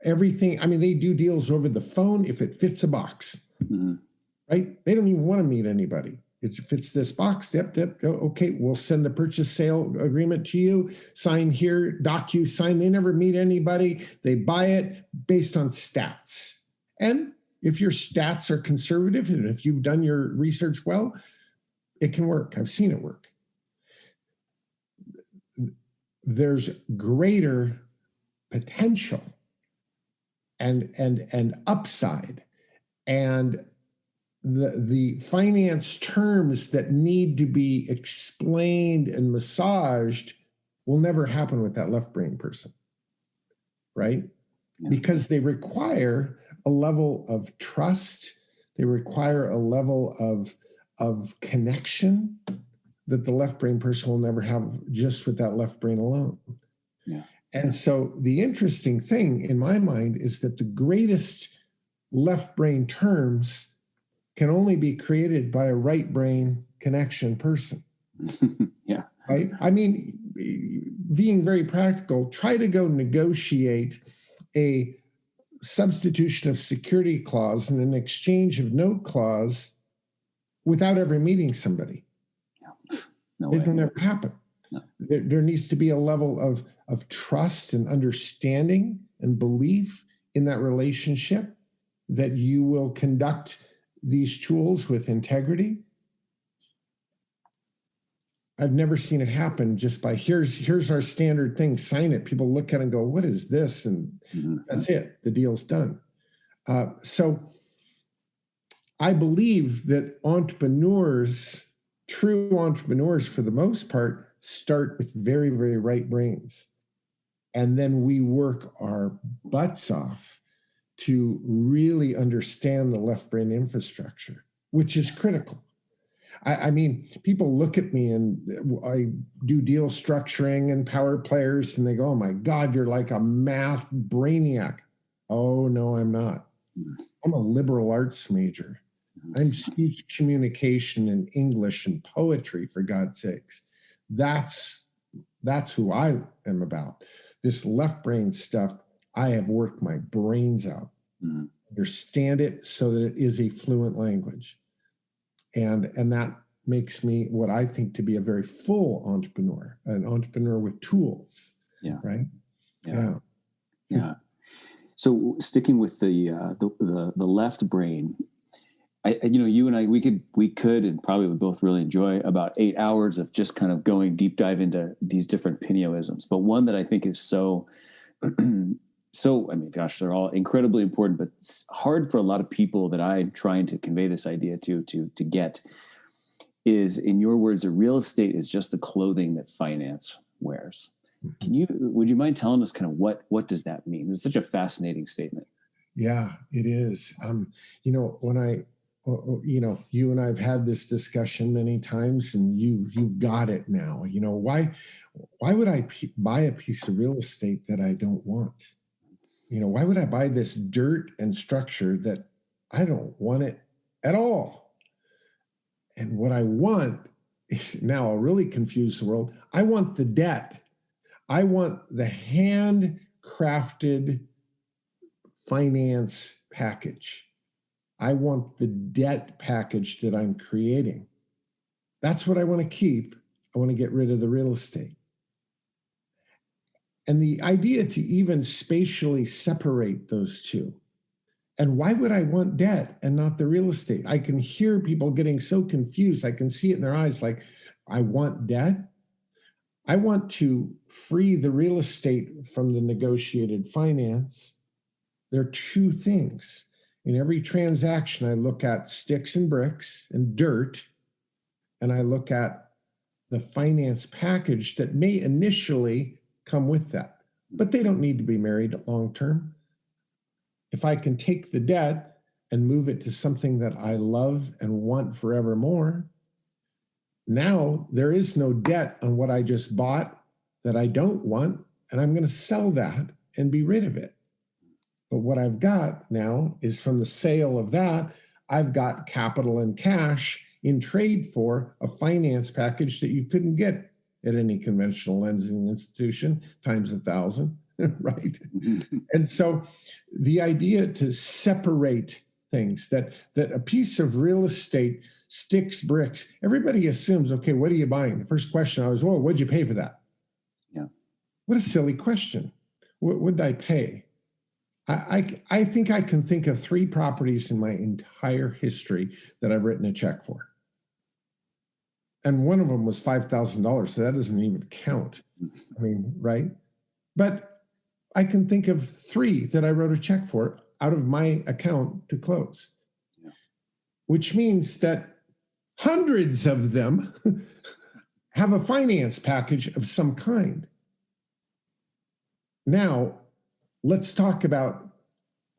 [SPEAKER 1] everything, I mean, they do deals over the phone if it fits a box,
[SPEAKER 2] Mm-hmm.
[SPEAKER 1] right? They don't even want to meet anybody. It fits this box. Yep. Okay, we'll send the purchase sale agreement to you. Sign here, DocuSign. They never meet anybody. They buy it based on stats. And if your stats are conservative and if you've done your research well, it can work. I've seen it work. There's greater potential and upside, and the finance terms that need to be explained and massaged will never happen with that left brain person, right? Yeah. Because they require a level of trust. They require a level of connection that the left brain person will never have just with that left brain alone. Yeah. And so the interesting thing in my mind is that the greatest left brain terms can only be created by a right brain connection person.
[SPEAKER 2] Yeah.
[SPEAKER 1] Right? I mean, being very practical, try to go negotiate a substitution of security clause and an exchange of note clause without ever meeting somebody.
[SPEAKER 2] Yeah. No way.
[SPEAKER 1] It'll never happen. No. There needs to be a level of trust and understanding and belief in that relationship that you will conduct these tools with integrity. I've never seen it happen just by here's our standard thing, sign it. People look at it and go, what is this? And that's it. The deal's done. So I believe that entrepreneurs, true entrepreneurs for the most part, start with very, very right brains. And then we work our butts off to really understand the left brain infrastructure, which is critical. I mean, people look at me and I do deal structuring and power players and they go, oh my God, you're like a math brainiac. Oh, no, I'm not. I'm a liberal arts major. I'm speech communication and English and poetry, for God's sakes. That's who I am about. This left brain stuff, I have worked my brains out. Mm-hmm. Understand it so that it is a fluent language. And that makes me what I think to be a very full entrepreneur, an entrepreneur with tools. Yeah. Right.
[SPEAKER 2] Yeah. So sticking with the left brain, you and I, we could and probably would both really enjoy about 8 hours of just kind of going deep dive into these different Pinneoisms. But one that I think is so, I mean, gosh, they're all incredibly important, but it's hard for a lot of people that I'm trying to convey this idea to get is, in your words, that real estate is just the clothing that finance wears. Would you mind telling us kind of what does that mean? It's such a fascinating statement.
[SPEAKER 1] Yeah, it is. When you and I've had this discussion many times, and you got it now. Why would I buy a piece of real estate that I don't want? Why would I buy this dirt and structure that I don't want it at all? And what I want is, now I'll really confuse the world. I want the debt. I want the handcrafted finance package. I want the debt package that I'm creating. That's what I want to keep. I want to get rid of the real estate. And the idea to even spatially separate those two. And why would I want debt and not the real estate? I can hear people getting so confused. I can see it in their eyes, like, I want debt. I want to free the real estate from the negotiated finance. There are two things. In every transaction, I look at sticks and bricks and dirt, and I look at the finance package that may initially come with that, but they don't need to be married long term. If I can take the debt and move it to something that I love and want forevermore, now there is no debt on what I just bought that I don't want, and I'm going to sell that and be rid of it. But what I've got now is from the sale of that, I've got capital and cash in trade for a finance package that you couldn't get at any conventional lending institution times 1,000, right? And so the idea to separate things, that a piece of real estate sticks bricks, everybody assumes, okay, what are you buying? The first question I was, well, what'd you pay for that?
[SPEAKER 2] Yeah.
[SPEAKER 1] What a silly question. What did I pay? I think I can think of 3 properties in my entire history that I've written a check for. And one of them was $5,000, so that doesn't even count. I mean, right? But I can think of 3 that I wrote a check for out of my account to close, which means that hundreds of them have a finance package of some kind. Now, let's talk about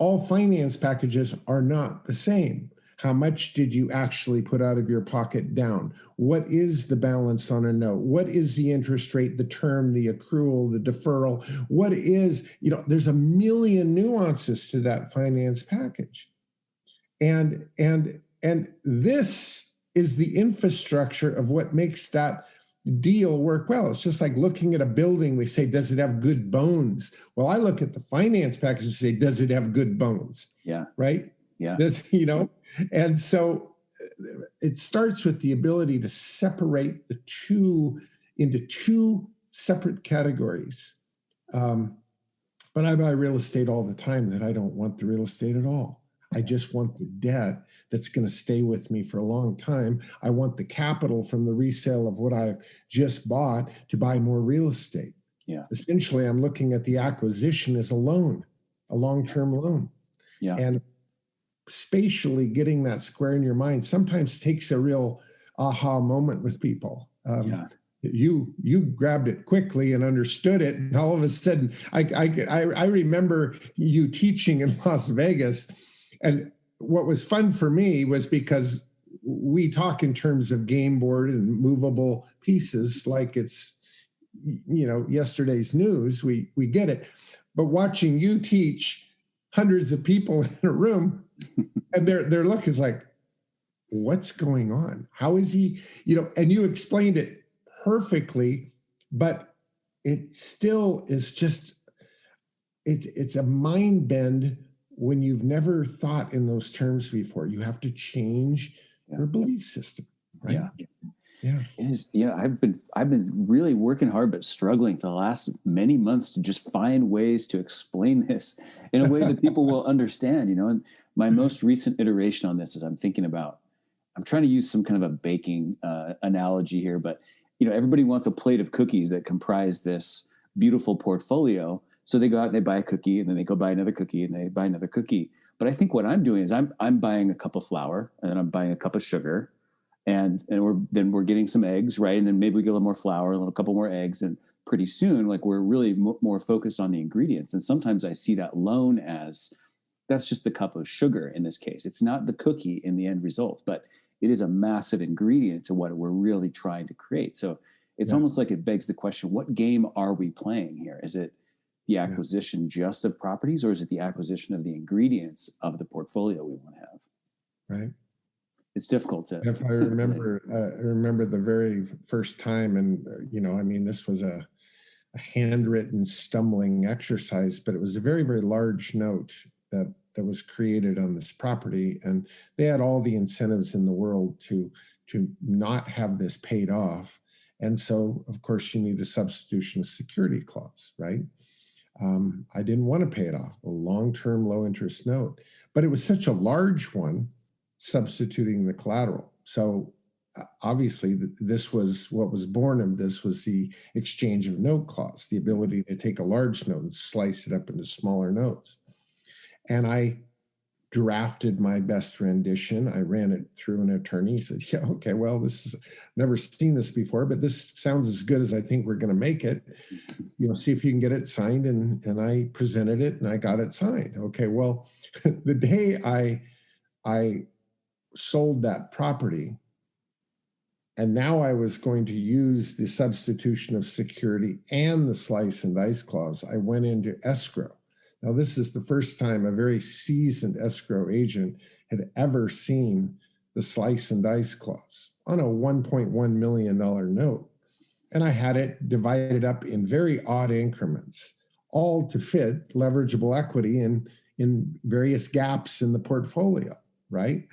[SPEAKER 1] all finance packages are not the same. How much did you actually put out of your pocket down? What is the balance on a note? What is the interest rate, the term, the accrual, the deferral? What is, there's a million nuances to that finance package. And this is the infrastructure of what makes that deal work well. It's just like looking at a building. We say, does it have good bones? Well, I look at the finance package and say, does it have good bones?
[SPEAKER 2] Yeah.
[SPEAKER 1] Right?
[SPEAKER 2] Yeah.
[SPEAKER 1] And so it starts with the ability to separate the two into 2 separate categories. But I buy real estate all the time that I don't want the real estate at all. I just want the debt that's going to stay with me for a long time. I want the capital from the resale of what I've just bought to buy more real estate.
[SPEAKER 2] Yeah.
[SPEAKER 1] Essentially, I'm looking at the acquisition as a loan, a long-term loan.
[SPEAKER 2] Yeah.
[SPEAKER 1] And spatially getting that square in your mind sometimes takes a real aha moment with people. You grabbed it quickly and understood it. And all of a sudden, I remember you teaching in Las Vegas. And what was fun for me was because we talk in terms of game board and movable pieces like it's, yesterday's news. We get it. But watching you teach hundreds of people in a room, and their look is like, what's going on? How is he, and you explained it perfectly, but it still is just, it's a mind bend when you've never thought in those terms before. You have to change your belief system, right? Yeah.
[SPEAKER 2] It is, I've been really working hard, but struggling for the last many months to just find ways to explain this in a way that people will understand, and my most recent iteration on this is I'm trying to use some kind of a baking analogy here, but everybody wants a plate of cookies that comprise this beautiful portfolio. So they go out and they buy a cookie, and then they go buy another cookie, and they buy another cookie. But I think what I'm doing is I'm buying a cup of flour, and then I'm buying a cup of sugar, and we're getting some eggs, right? And then maybe we get a little more flour, a couple more eggs, and pretty soon, like we're really more focused on the ingredients. And sometimes I see that loan as that's just the cup of sugar in this case. It's not the cookie in the end result, but it is a massive ingredient to what we're really trying to create. So it's almost like it begs the question: what game are we playing here? Is it the acquisition just of properties, or is it the acquisition of the ingredients of the portfolio we want to have?
[SPEAKER 1] Right.
[SPEAKER 2] It's difficult to.
[SPEAKER 1] If I remember the very first time, and this was a handwritten stumbling exercise, but it was a very, very large note that was created on this property, and they had all the incentives in the world to not have this paid off. And so, of course, you need a substitution of security clause, right? I didn't want to pay it off, a long-term, low-interest note. But it was such a large one, substituting the collateral. So obviously, this was what was born of this was the exchange of note clause, the ability to take a large note and slice it up into smaller notes. And I drafted my best rendition. I ran it through an attorney. He said, yeah, okay, well, never seen this before, but this sounds as good as I think we're going to make it. See if you can get it signed. And I presented it and I got it signed. Okay, well, the day I sold that property, and now I was going to use the substitution of security and the slice and dice clause, I went into escrow. Now, this is the first time a very seasoned escrow agent had ever seen the slice and dice clause on a $1.1 million note. And I had it divided up in very odd increments, all to fit leverageable equity in various gaps in the portfolio, right?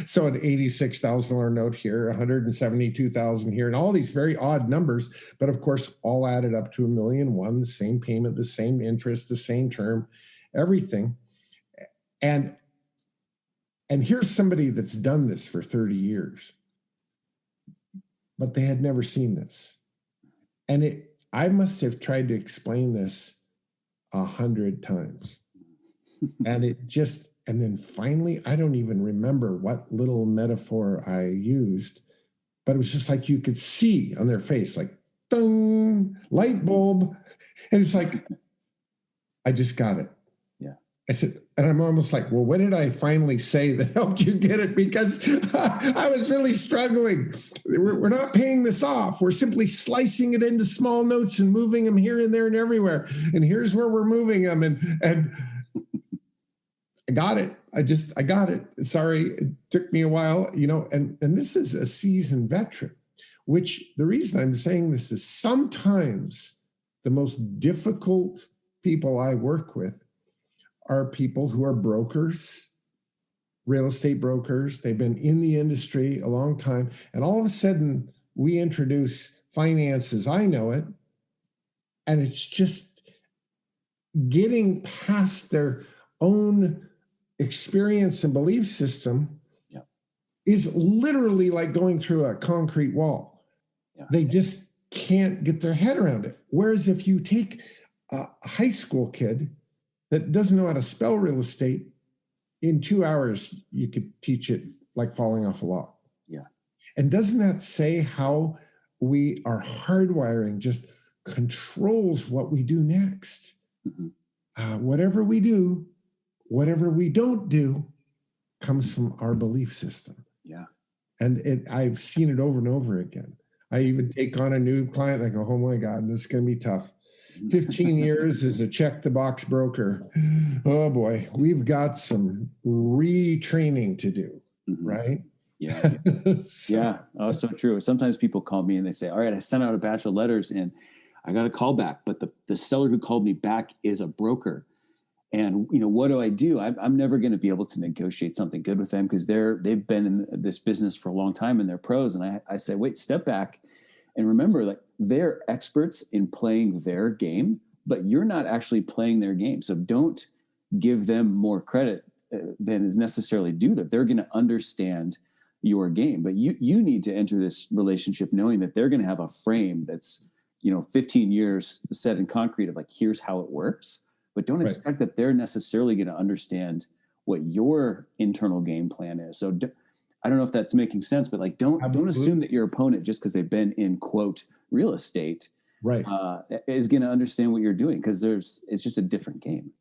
[SPEAKER 1] So an $86,000 note here, $172,000 here, and all these very odd numbers, but of course, all added up to $1.1 million, the same payment, the same interest, the same term, everything. And here's somebody that's done this for 30 years, but they had never seen this. And I must have tried to explain this 100 times. And then finally, I don't even remember what little metaphor I used, but it was just like you could see on their face, like, ding, light bulb. And it's like, I just got it.
[SPEAKER 2] Yeah.
[SPEAKER 1] I said, and I'm almost like, well, what did I finally say that helped you get it? Because I was really struggling. We're not paying this off. We're simply slicing it into small notes and moving them here and there and everywhere. And here's where we're moving them. And I got it. I got it. Sorry, it took me a while, and this is a seasoned veteran, which the reason I'm saying this is sometimes the most difficult people I work with are people who are brokers, real estate brokers. They've been in the industry a long time. And all of a sudden we introduce finance as I know it. And it's just getting past their own experience and belief system is literally like going through a concrete wall. Yeah. They just can't get their head around it. Whereas if you take a high school kid that doesn't know how to spell real estate, in 2 hours, you could teach it like falling off a log.
[SPEAKER 2] Yeah.
[SPEAKER 1] And doesn't that say how our hardwiring just controls what we do next? Mm-hmm. Whatever we do, whatever we don't do comes from our belief system.
[SPEAKER 2] Yeah.
[SPEAKER 1] And I've seen it over and over again. I even take on a new client. I go, oh my God, this is going to be tough. 15 years as a check the box broker. Oh boy, we've got some retraining to do, mm-hmm. right?
[SPEAKER 2] Yeah. Yeah. Oh, so true. Sometimes people call me and they say, all right, I sent out a batch of letters and I got a call back, but the seller who called me back is a broker. And, what do I do? I'm never going to be able to negotiate something good with them because they've been in this business for a long time and they're pros. And I say, wait, step back and remember, like, they're experts in playing their game, but you're not actually playing their game. So don't give them more credit than is necessarily due, that they're going to understand your game. But you need to enter this relationship knowing that they're going to have a frame that's, 15 years set in concrete of like, here's how it works. But don't expect that they're necessarily going to understand what your internal game plan is. So I don't know if that's making sense, but like, don't assume that your opponent, just because they've been in quote real estate, is going to understand what you're doing, because it's just a different game.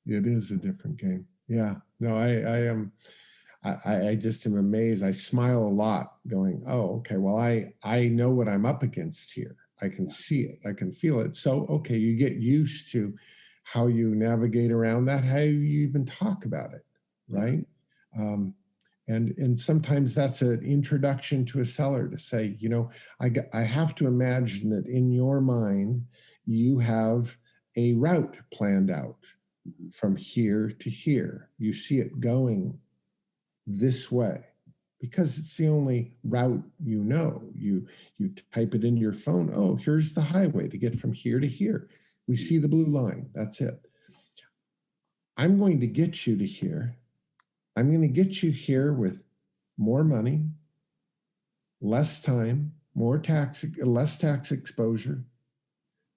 [SPEAKER 1] It is a different game. Yeah. No, I just am amazed. I smile a lot going, oh, okay, well, I know what I'm up against here. I can see it. I can feel it. So, okay, you get used to how you navigate around that, how you even talk about it, right? And sometimes that's an introduction to a seller to say, I have to imagine that in your mind, you have a route planned out from here to here. You see it going this way because it's the only route you know. You type it into your phone. Oh, here's the highway to get from here to here. We see the blue line. That's it. I'm going to get you to here. I'm going to get you here with more money, less time, less tax exposure,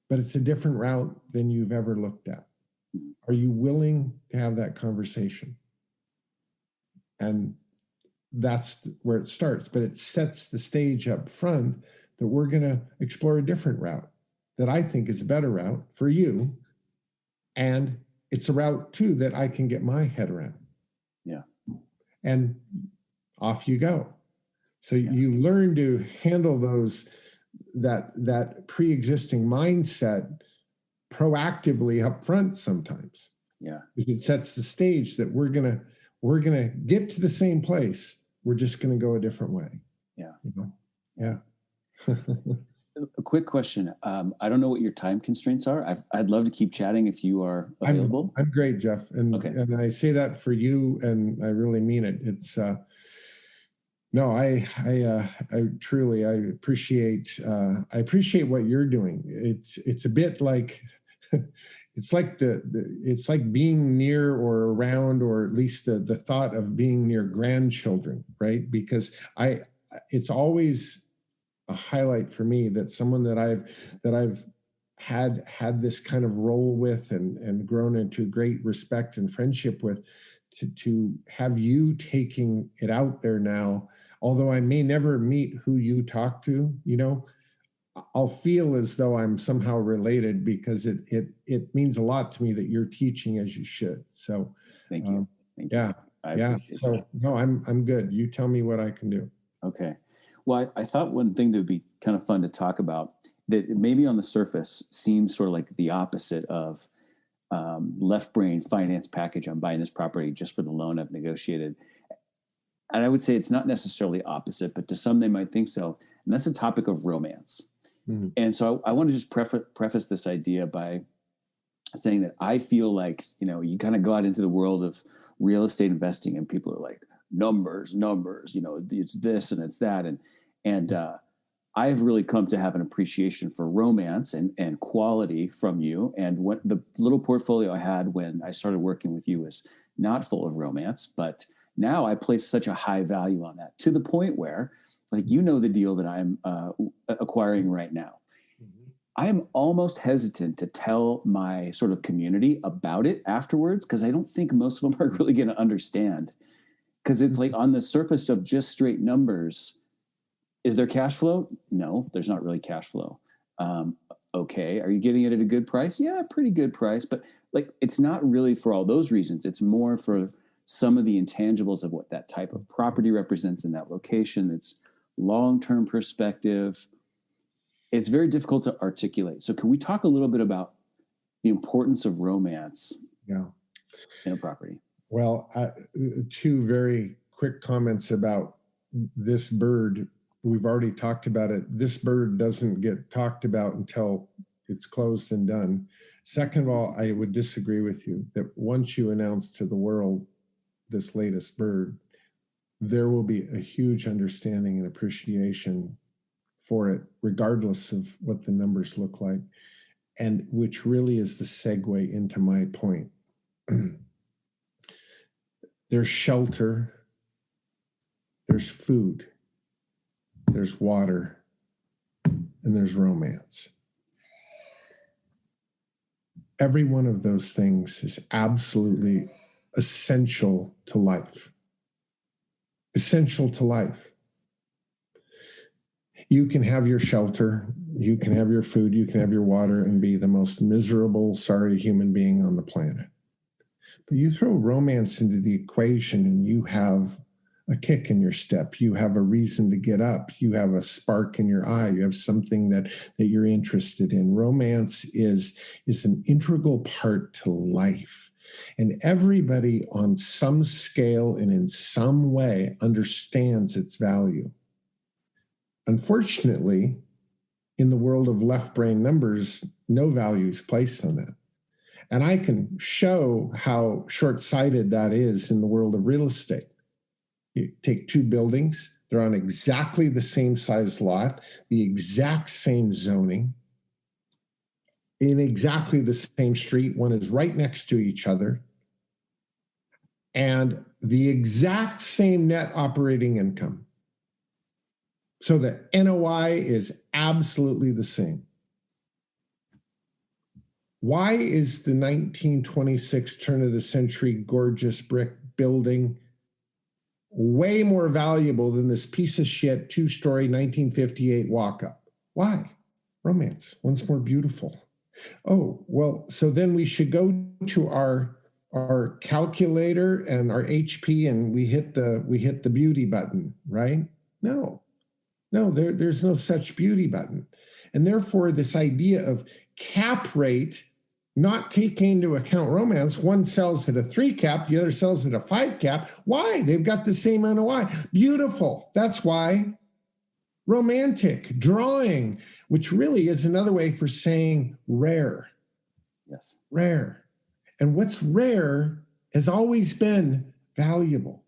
[SPEAKER 1] but it's a different route than you've ever looked at. Are you willing to have that conversation? And that's where it starts, but it sets the stage up front that we're going to explore a different route that I think is a better route for you. And it's a route too that I can get my head around.
[SPEAKER 2] Yeah.
[SPEAKER 1] And off you go. So you learn to handle that pre-existing mindset proactively up front sometimes.
[SPEAKER 2] Yeah.
[SPEAKER 1] It sets the stage that we're gonna get to the same place. We're just gonna go a different way.
[SPEAKER 2] Yeah.
[SPEAKER 1] You know? Yeah.
[SPEAKER 2] A quick question. I don't know what your time constraints are. I'd love to keep chatting if you are available.
[SPEAKER 1] I'm great, Jeff. And
[SPEAKER 2] Okay.
[SPEAKER 1] and I say that for you, and I really mean it. It's no, I truly I appreciate what you're doing. It's a bit like it's like it's like being near or around, or at least the thought of being near grandchildren, right? Because it's always a highlight for me that someone that I've had this kind of role with and grown into great respect and friendship with, to have you taking it out there now, although I may never meet who you talk to, I'll feel as though I'm somehow related, because it means a lot to me that you're teaching as you should. So
[SPEAKER 2] thank you. Thank you.
[SPEAKER 1] Yeah.
[SPEAKER 2] I appreciate
[SPEAKER 1] So
[SPEAKER 2] that.
[SPEAKER 1] no, I'm good. You tell me what I can do.
[SPEAKER 2] Okay. Well, I thought one thing that would be kind of fun to talk about, that maybe on the surface seems sort of like the opposite of left brain finance package. I'm buying this property just for the loan I've negotiated. And I would say it's not necessarily opposite, but to some they might think so. And that's the topic of romance. Mm-hmm. And so I want to just preface this idea by saying that I feel like, you kind of go out into the world of real estate investing and people are like, numbers, it's this and it's that. And I've really come to have an appreciation for romance and quality from you. And what the little portfolio I had when I started working with you was not full of romance, but now I place such a high value on that, to the point where, like, the deal that I'm acquiring right now. Mm-hmm. I am almost hesitant to tell my sort of community about it afterwards, because I don't think most of them are really going to understand. Because it's like, on the surface of just straight numbers, is there cash flow? No, there's not really cash flow. Okay, are you getting it at a good price? Yeah, pretty good price. But like, it's not really for all those reasons. It's more for some of the intangibles of what that type of property represents in that location. It's long-term perspective. It's very difficult to articulate. So can we talk a little bit about the importance of romance in a property?
[SPEAKER 1] Well, two very quick comments about this bird. We've already talked about it. This bird doesn't get talked about until it's closed and done. Second of all, I would disagree with you that once you announce to the world this latest bird, there will be a huge understanding and appreciation for it, regardless of what the numbers look like, and which really is the segue into my point. There's shelter, there's food, there's water, and there's romance. Every one of those things is absolutely essential to life. Essential to life. You can have your shelter, you can have your food, you can have your water, and be the most miserable, sorry human being on the planet. But you throw romance into the equation and you have a kick in your step. You have a reason to get up. You have a spark in your eye. You have something that you're interested in. Romance is an integral part to life. And everybody on some scale and in some way understands its value. Unfortunately, in the world of left brain numbers, no value is placed on that. And I can show how short-sighted that is in the world of real estate. You take two buildings, they're on exactly the same size lot, the exact same zoning, in exactly the same street. One is right next to each other, and the exact same net operating income. So the NOI is absolutely the same. Why is the 1926 turn of the century gorgeous brick building way more valuable than this piece of shit 2-story 1958 walk-up? Why? Romance. One's more beautiful. Oh, well, so then we should go to our calculator and our HP and we hit the beauty button, right? No, there's no such beauty button. And therefore, this idea of cap rate not taking into account romance. One sells at a 3 cap, the other sells at a 5 cap. Why? They've got the same NOI. Beautiful. That's why. Romantic, drawing, which really is another way for saying rare.
[SPEAKER 2] Yes.
[SPEAKER 1] Rare. And what's rare has always been valuable.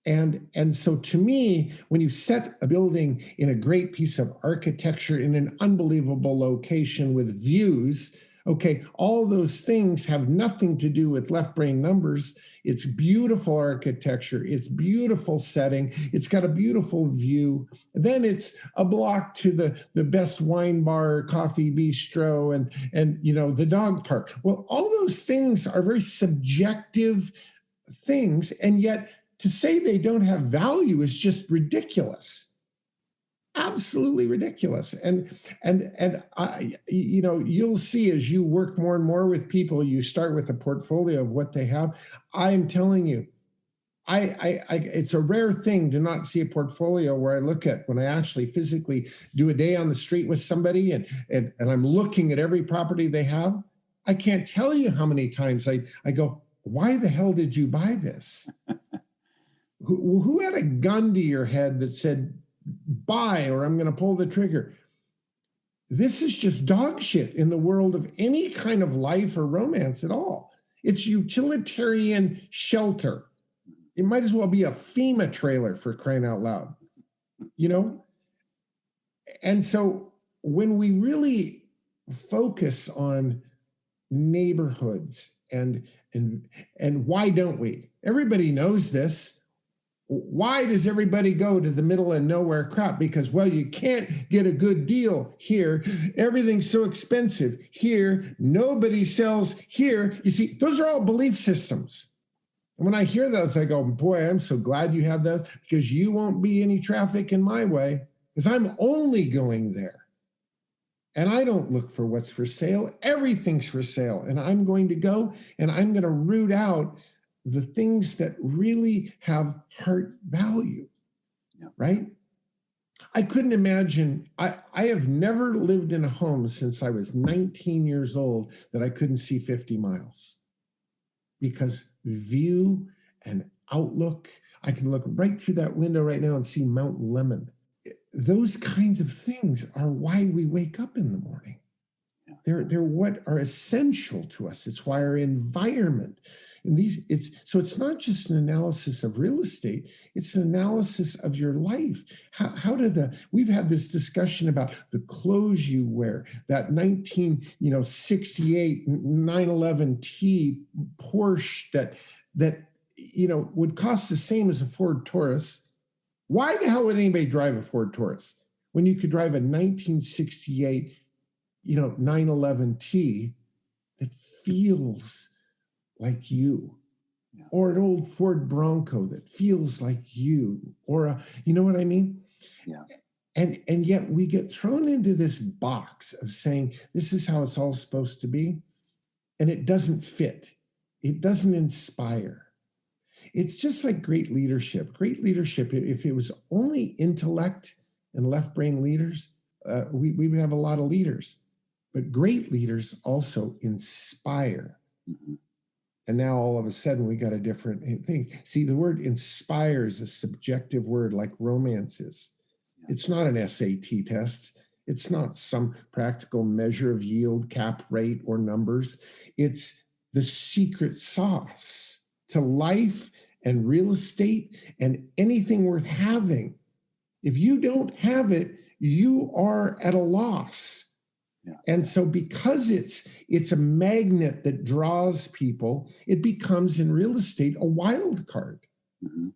[SPEAKER 1] And so to me, when you set a building in a great piece of architecture in an unbelievable location with views, okay, all those things have nothing to do with left brain numbers. It's beautiful architecture. It's beautiful setting. It's got a beautiful view. Then it's a block to the best wine bar, coffee bistro, and the dog park. Well, all those things are very subjective things, and yet to say they don't have value is just ridiculous. Absolutely ridiculous. And I, you'll see as you work more and more with people, you start with a portfolio of what they have. I'm telling you, it's a rare thing to not see a portfolio where I look at when I actually physically do a day on the street with somebody and I'm looking at every property they have. I can't tell you how many times I go, why the hell did you buy this? Who had a gun to your head that said, buy or I'm going to pull the trigger? This is just dog shit in the world of any kind of life or romance at all. It's utilitarian shelter. It might as well be a FEMA trailer, for crying out loud, And so when we really focus on neighborhoods and why don't we? Everybody knows this. Why does everybody go to the middle of nowhere crap? Because, well, you can't get a good deal here. Everything's so expensive here. Nobody sells here. You see, those are all belief systems. And when I hear those, I go, boy, I'm so glad you have those, because you won't be any traffic in my way, because I'm only going there. And I don't look for what's for sale. Everything's for sale. And I'm going to go and I'm going to root out the things that really have heart value, right? I couldn't imagine, I have never lived in a home since I was 19 years old that I couldn't see 50 miles. Because view and outlook, I can look right through that window right now and see Mount Lemmon. Those kinds of things are why we wake up in the morning. They're what are essential to us. It's why our environment. And it's not just an analysis of real estate, it's an analysis of your life. We've had this discussion about the clothes you wear, that 1968 911T Porsche that would cost the same as a Ford Taurus. Why the hell would anybody drive a Ford Taurus when you could drive a 1968 911T that feels like you, or an old Ford Bronco that feels like you, or you know what I mean?
[SPEAKER 2] Yeah.
[SPEAKER 1] And yet we get thrown into this box of saying, this is how it's all supposed to be. And it doesn't fit. It doesn't inspire. It's just like great leadership. Great leadership, if it was only intellect and left brain leaders, we would have a lot of leaders. But great leaders also inspire.
[SPEAKER 2] Mm-hmm.
[SPEAKER 1] And now all of a sudden we got a different thing. See, the word inspire is a subjective word like romance is. It's not an SAT test. It's not some practical measure of yield, cap rate, or numbers. It's the secret sauce to life and real estate and anything worth having. If you don't have it, you are at a loss.
[SPEAKER 2] Yeah.
[SPEAKER 1] And so because it's a magnet that draws people, it becomes in real estate a wild card.
[SPEAKER 2] Mm-hmm.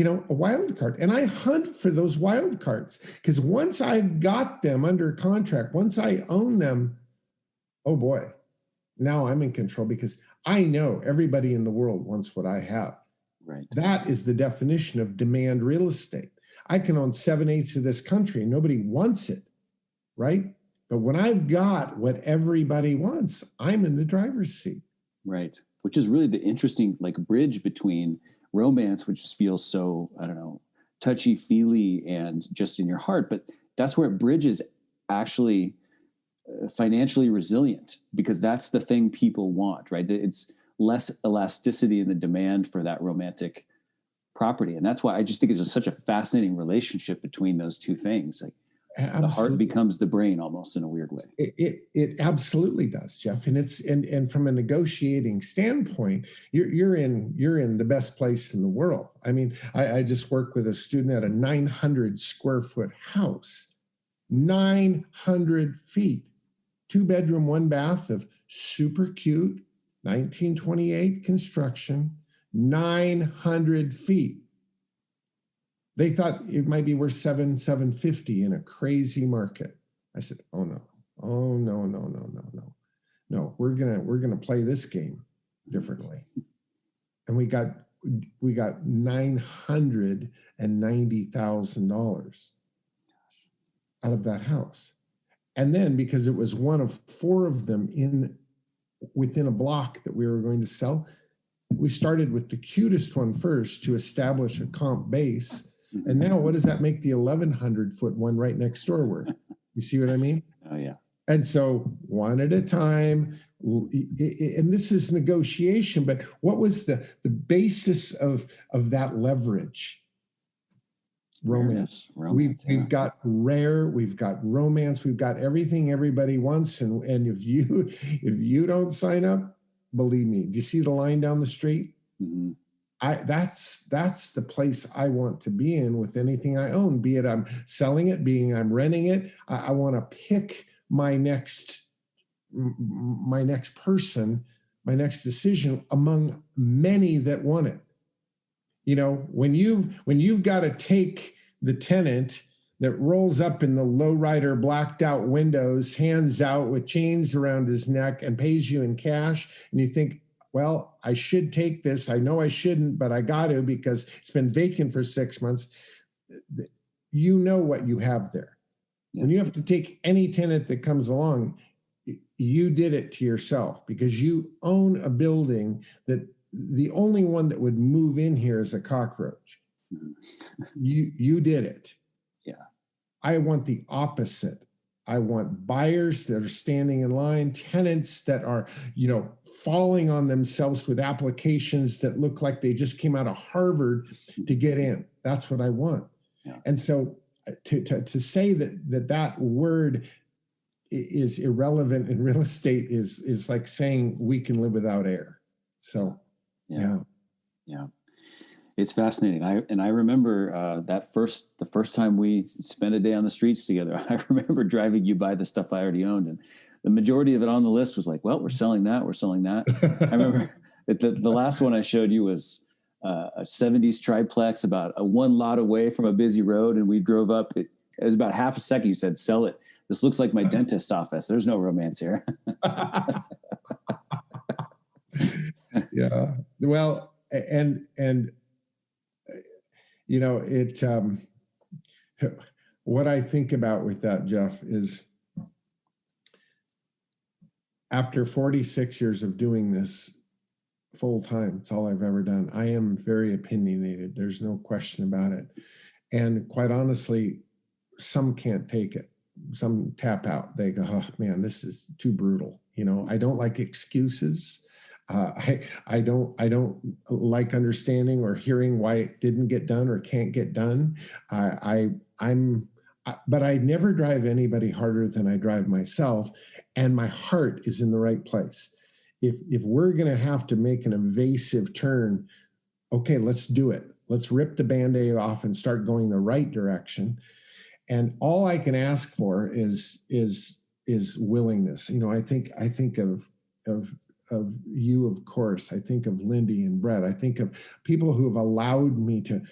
[SPEAKER 1] A wild card. And I hunt for those wild cards because once I've got them under contract, once I own them, oh boy, now I'm in control because I know everybody in the world wants what I have.
[SPEAKER 2] Right.
[SPEAKER 1] That is the definition of demand real estate. I can own 7/8 of this country and nobody wants it, right? But when I've got what everybody wants, I'm in the driver's seat.
[SPEAKER 2] Right. Which is really the interesting bridge between romance, which just feels so, I don't know, touchy-feely and just in your heart. But that's where it bridges actually financially resilient, because that's the thing people want, right? It's less elasticity in the demand for that romantic property. And that's why I just think it's just such a fascinating relationship between those two things. Like
[SPEAKER 1] Absolutely.
[SPEAKER 2] the heart becomes the brain almost in a weird way.
[SPEAKER 1] It absolutely does, Jeff. And it's and from a negotiating standpoint, you're in the best place in the world. I mean, I just worked with a student at a 900 square foot house, 900 feet, 2-bedroom, 1-bath of super cute 1928 construction, 900 feet. They thought it might be worth $750 in a crazy market. I said, oh no. No, we're gonna play this game differently. And we got $990,000 out of that house. And then, because it was one of 4 of them within a block that we were going to sell, we started with the cutest one first to establish a comp base. And now what does that make the 1,100-foot one right next door worth? You see what I mean?
[SPEAKER 2] Oh, yeah.
[SPEAKER 1] And so one at a time, and this is negotiation, but what was the basis of that leverage? Romance. We've got rare, we've got romance, we've got everything everybody wants. And if you don't sign up, believe me, do you see the line down the street?
[SPEAKER 2] Mm-hmm.
[SPEAKER 1] That's the place I want to be in with anything I own, be it I'm selling it, being I'm renting it. I want to pick my next person, my next decision among many that want it. You know, when you've got to take the tenant that rolls up in the lowrider blacked out windows, hands out with chains around his neck and pays you in cash, and you think, well, I should take this. I know I shouldn't, but I got to because it's been vacant for 6 months. You know what you have there. Yeah. When you have to take any tenant that comes along, you did it to yourself because you own a building that the only one that would move in here is a cockroach. You did it.
[SPEAKER 2] Yeah.
[SPEAKER 1] I want the opposite. I want buyers that are standing in line, tenants that are, falling on themselves with applications that look like they just came out of Harvard to get in. That's what I want.
[SPEAKER 2] Yeah.
[SPEAKER 1] And so to say that word is irrelevant in real estate is like saying we can live without air. So, yeah.
[SPEAKER 2] It's fascinating. I remember the first time we spent a day on the streets together. I remember driving you by the stuff I already owned, and the majority of it on the list was like, well, we're selling that. I remember the last one I showed you was a 70s triplex about one lot away from a busy road, and we drove up. It was about half a second. You said, sell it. This looks like my dentist's office. There's no romance here.
[SPEAKER 1] Yeah. Well, and what I think about with that, Jeff, is after 46 years of doing this full time, it's all I've ever done. I am very opinionated. There's no question about it. And quite honestly, some can't take it. Some tap out. They go, oh man, this is too brutal. I don't like excuses. I don't like understanding or hearing why it didn't get done or can't get done. But I never drive anybody harder than I drive myself, and my heart is in the right place. If we're going to have to make an evasive turn, okay, let's do it. Let's rip the Band-Aid off and start going the right direction. And all I can ask for is willingness. I think of you, of course. I think of Lindy and Brett. I think of people who have allowed me to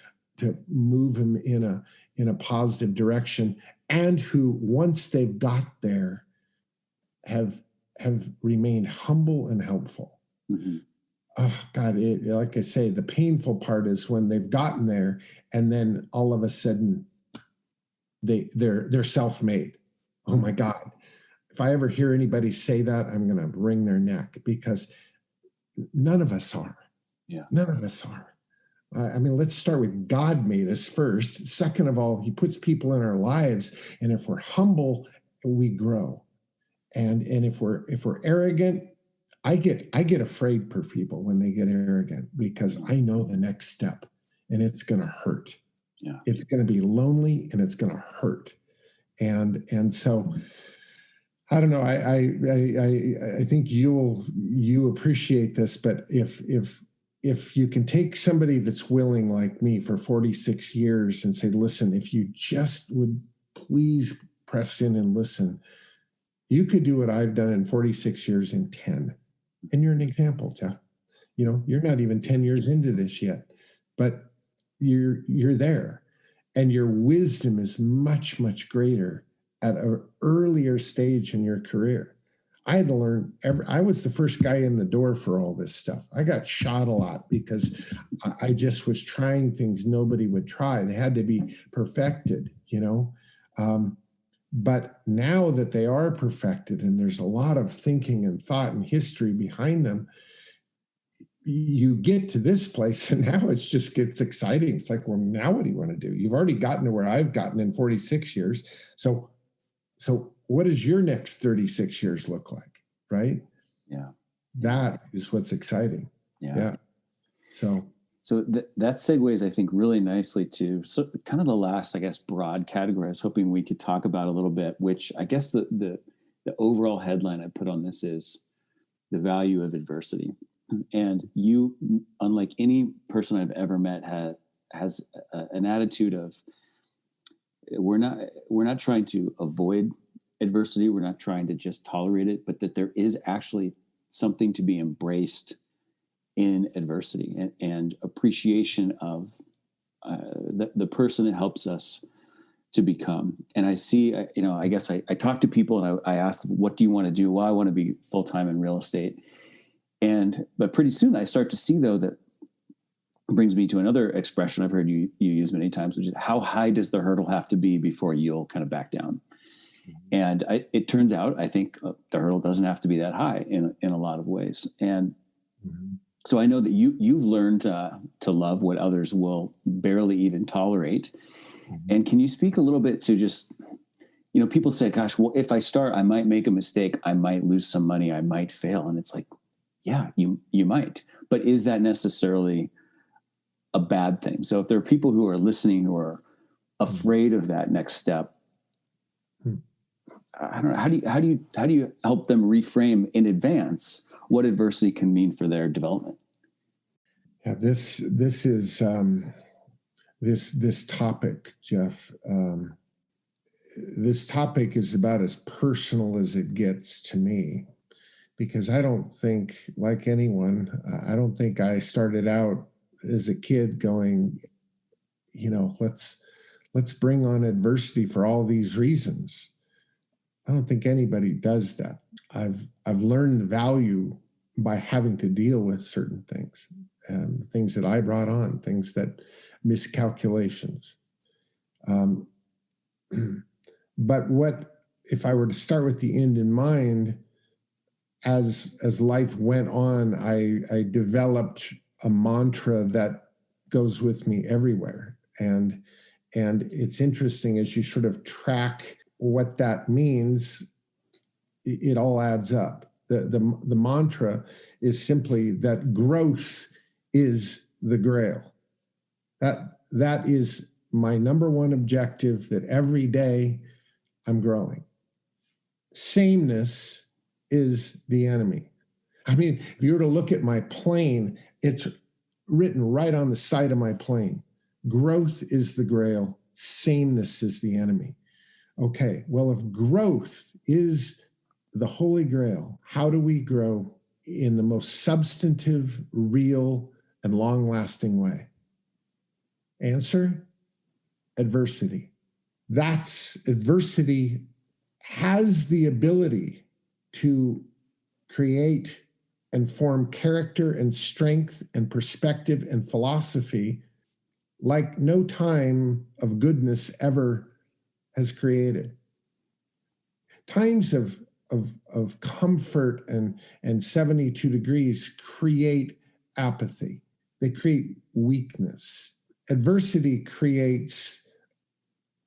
[SPEAKER 1] move them in a positive direction, and who, once they've got there, have remained humble and helpful.
[SPEAKER 2] Mm-hmm.
[SPEAKER 1] Oh God, like I say, the painful part is when they've gotten there, and then all of a sudden they're self-made. Oh my God. If I ever hear anybody say that, I'm going to wring their neck, because none of us are.
[SPEAKER 2] Yeah.
[SPEAKER 1] None of us are. Let's start with God made us first. Second of all, he puts people in our lives. And if we're humble, we grow. And if we're arrogant, I get afraid for people when they get arrogant, because I know the next step, and it's going to hurt.
[SPEAKER 2] Yeah.
[SPEAKER 1] It's going to be lonely, and it's going to hurt. And so I don't know. I think you appreciate this, but if you can take somebody that's willing, like me, for 46 years and say, listen, if you just would please press in and listen, you could do what I've done in 46 years in 10. And you're an example, Jeff. You're not even 10 years into this yet, but you're there. And your wisdom is much, much greater at an earlier stage in your career. I had to learn I was the first guy in the door for all this stuff. I got shot a lot because I just was trying things nobody would try. They had to be perfected, but now that they are perfected and there's a lot of thinking and thought and history behind them, you get to this place and now it just gets exciting. It's like, well, now what do you want to do? You've already gotten to where I've gotten in 46 years. So what does your next 36 years look like? Right?
[SPEAKER 2] Yeah.
[SPEAKER 1] That is what's exciting. Yeah. So
[SPEAKER 2] that segues, I think, really nicely to kind of the last, I guess, broad category I was hoping we could talk about a little bit, which I guess the overall headline I put on this is the value of adversity. And you, unlike any person I've ever met, has an attitude of we're not trying to avoid adversity. We're not trying to just tolerate it, but that there is actually something to be embraced in adversity and appreciation of the person it helps us to become. And I see, I guess I talk to people and I ask, what do you want to do? Well, I want to be full-time in real estate. But pretty soon I start to see, though, that brings me to another expression I've heard you use many times, which is how high does the hurdle have to be before you'll kind of back down? And it turns out, I think the hurdle doesn't have to be that high in a lot of ways. And so I know that you've learned to love what others will barely even tolerate. And can you speak a little bit to just, people say, gosh, well, if I start, I might make a mistake. I might lose some money. I might fail. And it's like, yeah, you might. But is that necessarily a bad thing? So if there are people who are listening who are afraid of that next step, I don't know, how do you help them reframe in advance what adversity can mean for their development?
[SPEAKER 1] Yeah, this is this topic, Jeff. This topic is about as personal as it gets to me, because I don't think, like anyone, I don't think I started out as a kid going, let's bring on adversity for all these reasons. I don't think anybody does that. I've learned the value by having to deal with certain things, things that I brought on, things that miscalculations. But what if I were to start with the end in mind? As life went on, I developed a mantra that goes with me everywhere, and it's interesting as you sort of track what that means, it all adds up. The mantra is simply that growth is the grail. That is my number one objective, that every day I'm growing. Sameness is the enemy. I mean, if you were to look at my plane, it's written right on the side of my plane. Growth is the grail. Sameness is the enemy. Okay, well, if growth is the holy grail, how do we grow in the most substantive, real, and long-lasting way? Answer: adversity. Adversity has the ability to create and form character and strength and perspective and philosophy like no time of goodness ever has created. Times of comfort and 72 degrees create apathy. They create weakness. Adversity creates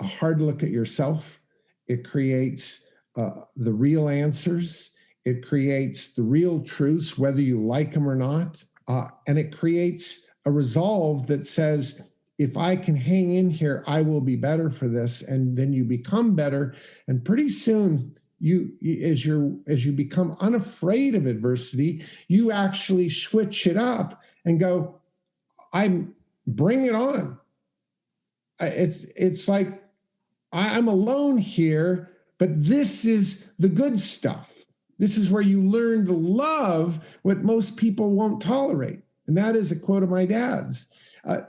[SPEAKER 1] a hard look at yourself. It creates the real answers. It creates the real truths, whether you like them or not. And it creates a resolve that says, if I can hang in here, I will be better for this. And then you become better. And pretty soon, as you become unafraid of adversity, you actually switch it up and go, bring it on. It's like, I'm alone here, but this is the good stuff. This is where you learn to love what most people won't tolerate. And that is a quote of my dad's. That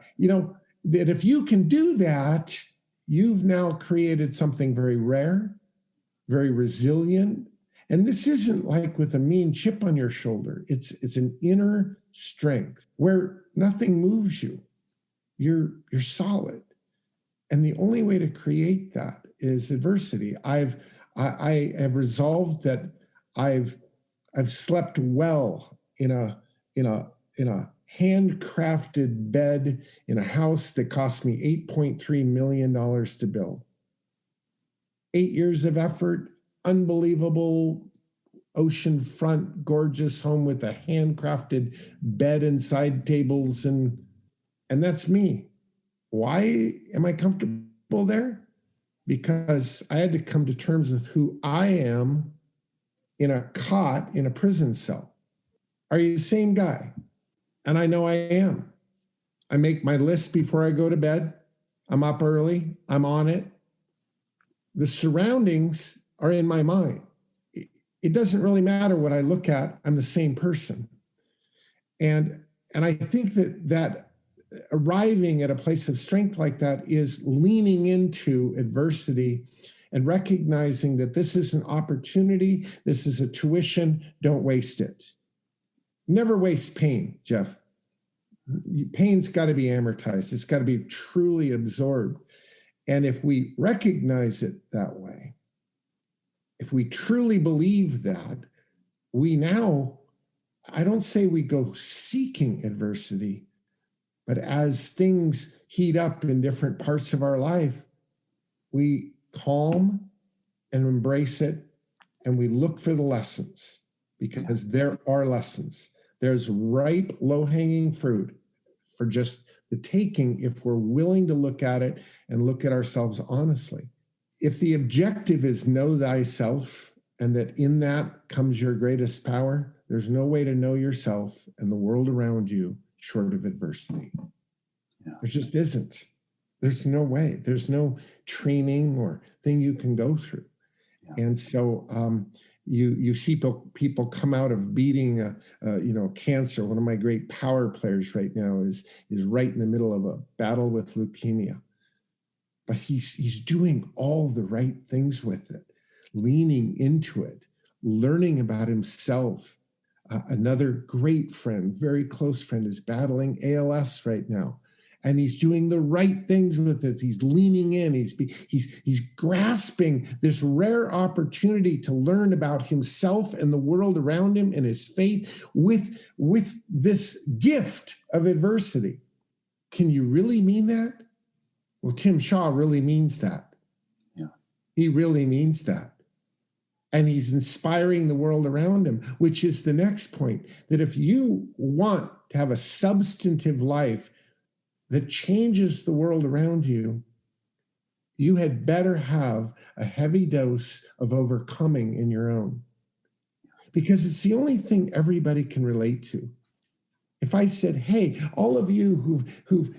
[SPEAKER 1] if you can do that, you've now created something very rare, very resilient. And this isn't like with a mean chip on your shoulder. It's an inner strength where nothing moves you. You're solid. And the only way to create that is adversity. I have resolved that I've slept well in a handcrafted bed in a house that cost me $8.3 million to build. 8 years of effort, unbelievable oceanfront, gorgeous home with a handcrafted bed and side tables, and that's me. Why am I comfortable there? Because I had to come to terms with who I am in a cot in a prison cell. Are you the same guy? And I know I am. I make my list before I go to bed. I'm up early. I'm on it. The surroundings are in my mind. It doesn't really matter what I look at. I'm the same person. And I think that arriving at a place of strength like that is leaning into adversity and recognizing that this is an opportunity. This is a tuition. Don't waste it. Never waste pain, Jeff. Pain's got to be amortized. It's got to be truly absorbed. And if we recognize it that way, if we truly believe that, we now, I don't say we go seeking adversity, but as things heat up in different parts of our life, we calm and embrace it, and we look for the lessons, because there are lessons. There's ripe, low-hanging fruit for just the taking if we're willing to look at it and look at ourselves honestly. If the objective is know thyself, and that in that comes your greatest power, there's no way to know yourself and the world around you short of adversity. Yeah. There just isn't. There's no way. There's no training or thing you can go through. Yeah. And so you see people come out of beating cancer. One of my great power players right now is right in the middle of a battle with leukemia. But he's doing all the right things with it, leaning into it, learning about himself. Another great friend, very close friend, is battling ALS right now. And he's doing the right things with this. He's leaning in. He's grasping this rare opportunity to learn about himself and the world around him and his faith with this gift of adversity. Can you really mean that? Well, Tim Shaw really means that. Yeah. He really means that. And he's inspiring the world around him, which is the next point, that if you want to have a substantive life that changes the world around you, you had better have a heavy dose of overcoming in your own. Because it's the only thing everybody can relate to. If I said, hey, all of you who've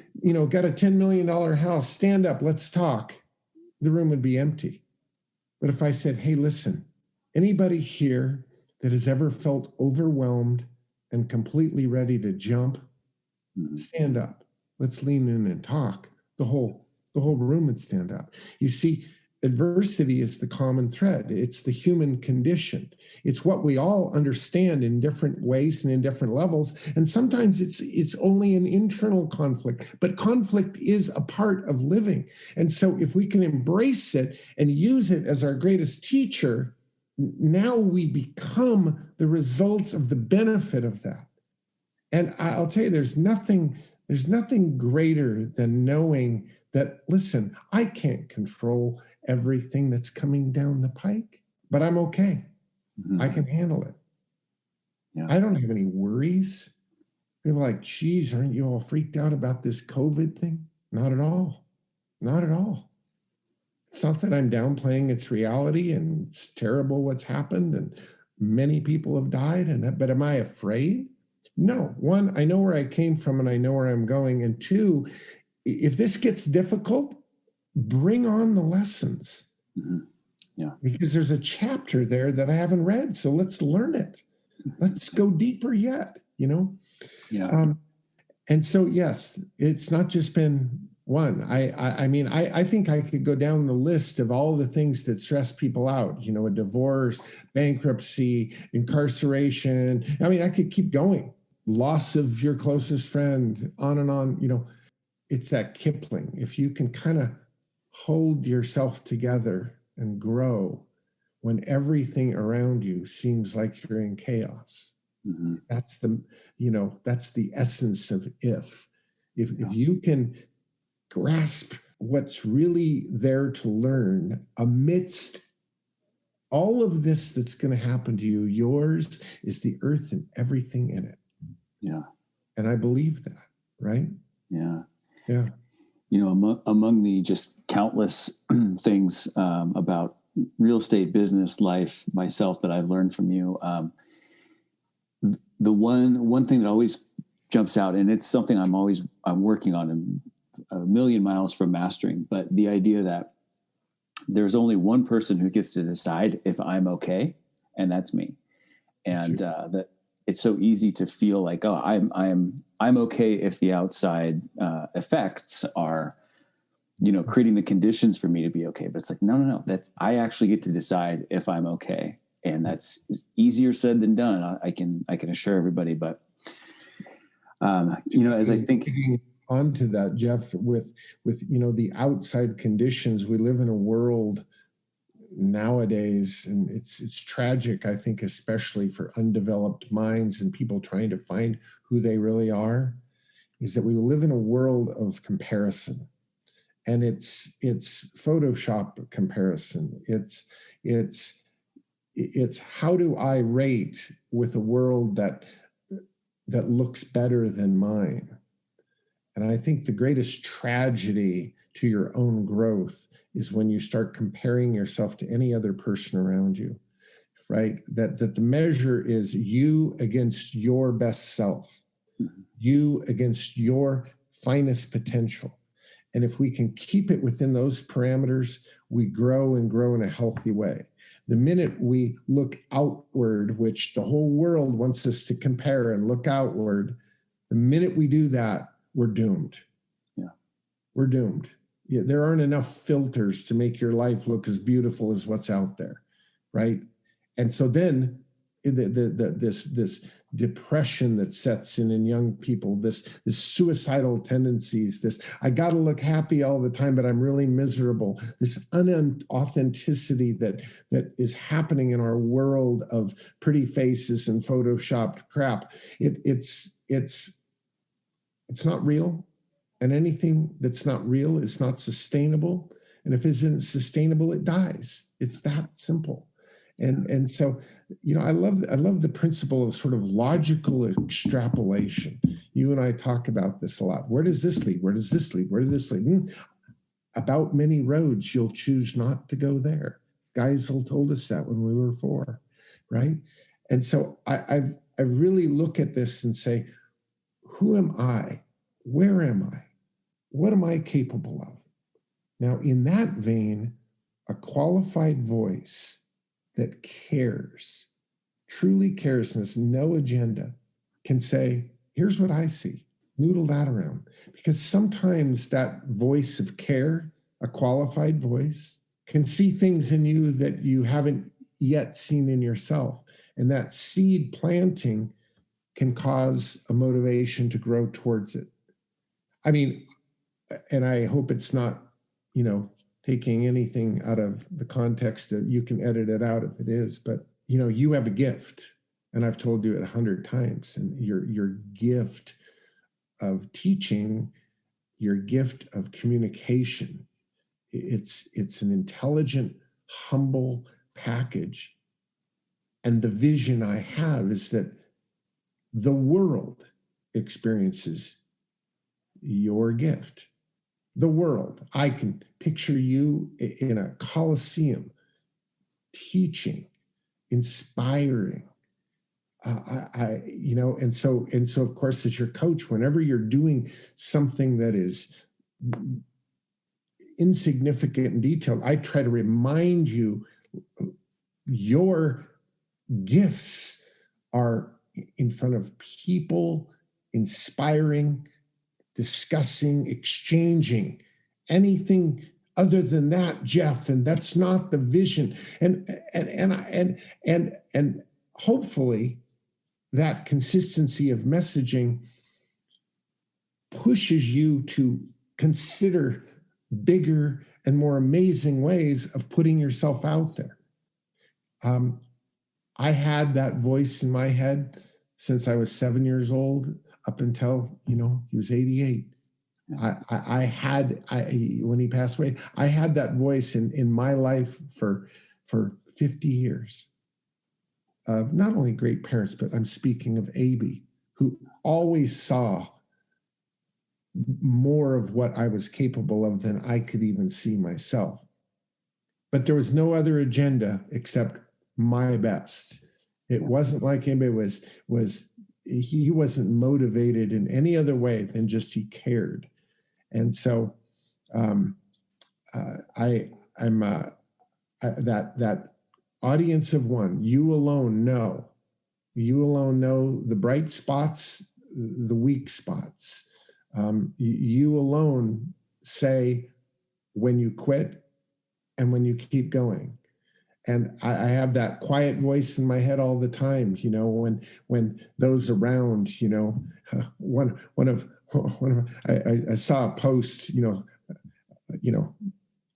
[SPEAKER 1] got a $10 million house, stand up, let's talk, the room would be empty. But if I said, hey, listen, anybody here that has ever felt overwhelmed and completely ready to jump, stand up. Let's lean in and talk. The whole room would stand up. You see, adversity is the common thread. It's the human condition. It's what we all understand in different ways and in different levels. And sometimes it's only an internal conflict, but conflict is a part of living. And so if we can embrace it and use it as our greatest teacher, now we become the results of the benefit of that. And I'll tell you, there's nothing greater than knowing that, listen, I can't control everything that's coming down the pike, but I'm okay.
[SPEAKER 2] Mm-hmm.
[SPEAKER 1] I can handle it.
[SPEAKER 2] Yeah.
[SPEAKER 1] I don't have any worries. People are like, geez, aren't you all freaked out about this COVID thing? Not at all. Not at all. It's not that I'm downplaying its reality and it's terrible what's happened and many people have died. But am I afraid? No. One, I know where I came from and I know where I'm going. And two, if this gets difficult, bring on the lessons.
[SPEAKER 2] Mm-hmm. Yeah.
[SPEAKER 1] Because there's a chapter there that I haven't read. So let's learn it. Let's go deeper yet,
[SPEAKER 2] Yeah.
[SPEAKER 1] And so, yes, it's not just been one. I think I could go down the list of all the things that stress people out, a divorce, bankruptcy, incarceration. I mean, I could keep going. Loss of your closest friend, on and on. It's that Kipling. If you can kind of hold yourself together and grow when everything around you seems like you're in chaos.
[SPEAKER 2] Mm-hmm.
[SPEAKER 1] That's the essence of if you can grasp what's really there to learn amidst all of this that's going to happen to you. Yours is the earth and everything in it.
[SPEAKER 2] Yeah.
[SPEAKER 1] And I believe that, right?
[SPEAKER 2] Yeah.
[SPEAKER 1] Yeah.
[SPEAKER 2] Among the just countless things about real estate, business, life, myself that I've learned from you, the one thing that always jumps out, and it's something I'm working on a million miles from mastering, but the idea that there's only one person who gets to decide if I'm okay, and that's me. And that it's so easy to feel like, oh, I'm okay if the outside effects are, creating the conditions for me to be okay. But it's like, no, that's, I actually get to decide if I'm okay. And that's easier said than done. I can assure everybody, but as I think
[SPEAKER 1] onto that, Jeff, with the outside conditions, we live in a world nowadays, and it's tragic, I think, especially for undeveloped minds and people trying to find who they really are, is that we live in a world of comparison. And it's Photoshop comparison. It's how do I rate with a world that looks better than mine? And I think the greatest tragedy to your own growth is when you start comparing yourself to any other person around you, right? That the measure is you against your best self, you against your finest potential. And if we can keep it within those parameters, we grow and grow in a healthy way. The minute we look outward, which the whole world wants us to compare and look outward, the minute we do that, we're doomed.
[SPEAKER 2] Yeah.
[SPEAKER 1] We're doomed. Yeah, there aren't enough filters to make your life look as beautiful as what's out there, right? And so then this depression that sets in young people, this suicidal tendencies, this I got to look happy all the time, but I'm really miserable. This unauthenticity that is happening in our world of pretty faces and photoshopped crap. It's not real, and anything that's not real is not sustainable. And if it isn't sustainable, it dies. It's that simple. And so, I love the principle of sort of logical extrapolation. You and I talk about this a lot. Where does this lead? Where does this lead? Where does this lead? About many roads, you'll choose not to go there. Geisel told us that when we were 4, right? And so I really look at this and say, who am I? Where am I? What am I capable of? Now, in that vein, a qualified voice that cares, truly cares, and has no agenda, can say, here's what I see. Noodle that around. Because sometimes that voice of care, a qualified voice, can see things in you that you haven't yet seen in yourself. And that seed planting can cause a motivation to grow towards it. I mean, and I hope it's not, taking anything out of the context that you can edit it out if it is, but you have a gift, and I've told you it 100 times, and your gift of teaching, your gift of communication, it's an intelligent, humble, package. And the vision I have is that the world experiences your gift. The world. I can picture you in a coliseum, teaching, inspiring. And so of course, as your coach, whenever you're doing something that is insignificant and detailed, I try to remind you your gifts are in front of people, inspiring, discussing, exchanging. Anything other than that, Jeff, and that's not the vision. And hopefully that consistency of messaging pushes you to consider bigger and more amazing ways of putting yourself out there. I had that voice in my head since I was 7 years old up until, he was 88. When he passed away, I had that voice in my life for 50 years. Not only great parents, but I'm speaking of Abby, who always saw more of what I was capable of than I could even see myself. But there was no other agenda except my best. It wasn't like anybody he wasn't motivated in any other way than just he cared. And so that audience of one, you alone know the bright spots, the weak spots. You alone say when you quit and when you keep going. And I have that quiet voice in my head all the time, when those around, I saw a post,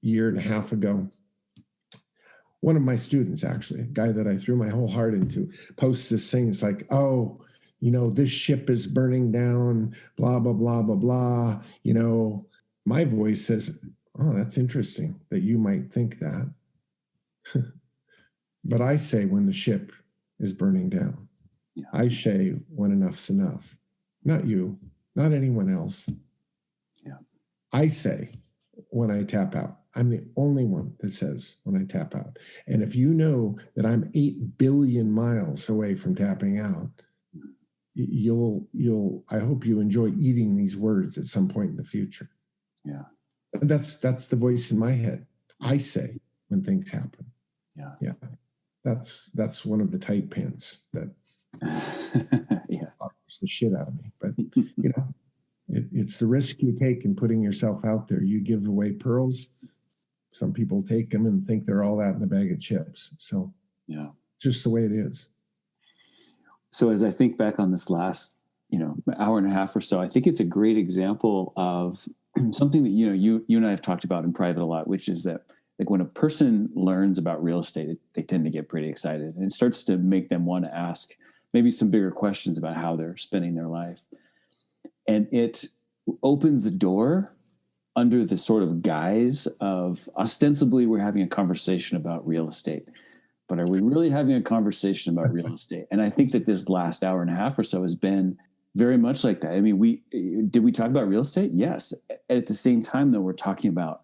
[SPEAKER 1] year and a half ago. One of my students, actually, a guy that I threw my whole heart into, posts this thing. It's like, this ship is burning down, blah, blah, blah, blah, blah. My voice says, oh, that's interesting that you might think that. But I say when the ship is burning down. Yeah. I say when enough's enough. Not you, not anyone else. Yeah. I say when I tap out. I'm the only one that says when I tap out. And if you know that I'm 8 billion miles away from tapping out, I hope you enjoy eating these words at some point in the future. Yeah. That's the voice in my head. I say when things happen. Yeah. Yeah. That's one of the tight pants that bothers the shit out of me. But it's the risk you take in putting yourself out there. You give away pearls. Some people take them and think they're all that in a bag of chips. So just the way it is.
[SPEAKER 2] So as I think back on this last, hour and a half or so, I think it's a great example of something that, you and I have talked about in private a lot, which is that like when a person learns about real estate, they tend to get pretty excited, and it starts to make them want to ask maybe some bigger questions about how they're spending their life. And it opens the door under the sort of guise of ostensibly we're having a conversation about real estate, but are we really having a conversation about real estate? And I think that this last hour and a half or so has been very much like that. I mean, did we talk about real estate? Yes. At the same time, though, we're talking about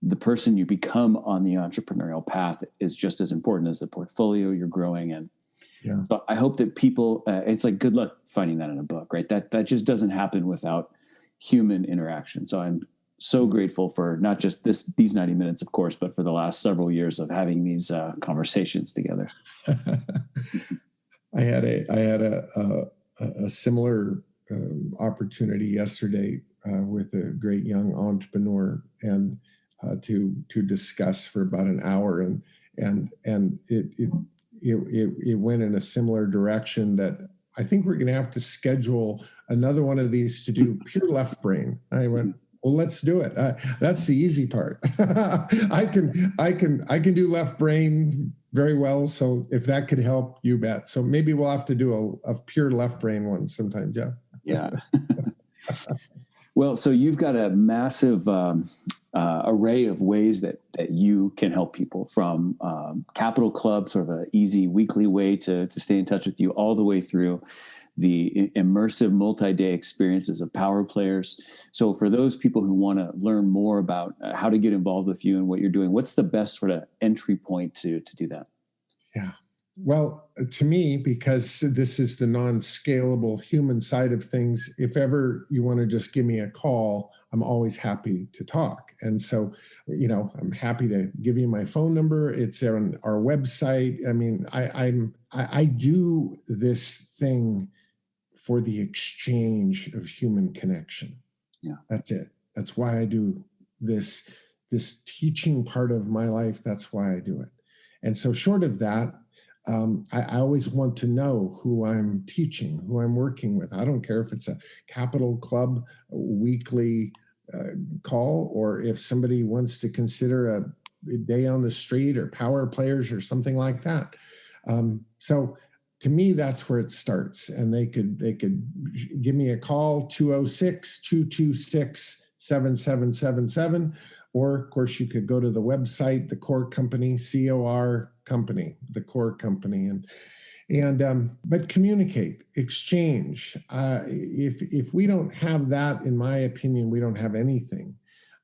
[SPEAKER 2] the person you become on the entrepreneurial path is just as important as the portfolio you're growing in. Yeah. So I hope that people, it's like, good luck finding that in a book, right? That just doesn't happen without human interaction. So I'm so grateful for not just these 90 minutes, of course, but for the last several years of having these conversations together.
[SPEAKER 1] I had a similar opportunity yesterday with a great young entrepreneur, and to discuss for about an hour, and it went in a similar direction that I think we're going to have to schedule another one of these to do pure left brain. I went, well, let's do it. That's the easy part. I can do left brain very well. So if that could help, you bet. So maybe we'll have to do a pure left brain one sometime, Jeff.
[SPEAKER 2] Yeah. Well, so you've got a massive array of ways that you can help people, from Capital Club, sort of an easy weekly way to stay in touch with you, all the way through the immersive multi-day experiences of power players. So for those people who want to learn more about how to get involved with you and what you're doing, what's the best sort of entry point to do that?
[SPEAKER 1] Yeah. Well, to me, because this is the non-scalable human side of things, if ever you want to just give me a call, I'm always happy to talk. And so, I'm happy to give you my phone number. It's on our website. I mean, I do this thing for the exchange of human connection.
[SPEAKER 2] Yeah.
[SPEAKER 1] That's it. That's why I do this teaching part of my life. That's why I do it. And so short of that, I always want to know who I'm teaching, who I'm working with. I don't care if it's a Capital Club weekly call, or if somebody wants to consider a day on the street or power players or something like that. So to me, that's where it starts. And they could give me a call, 206-226-7777. Or, of course, you could go to the website, the Core Company, COR Company, the Core Company, but communicate, exchange. If we don't have that, in my opinion, we don't have anything.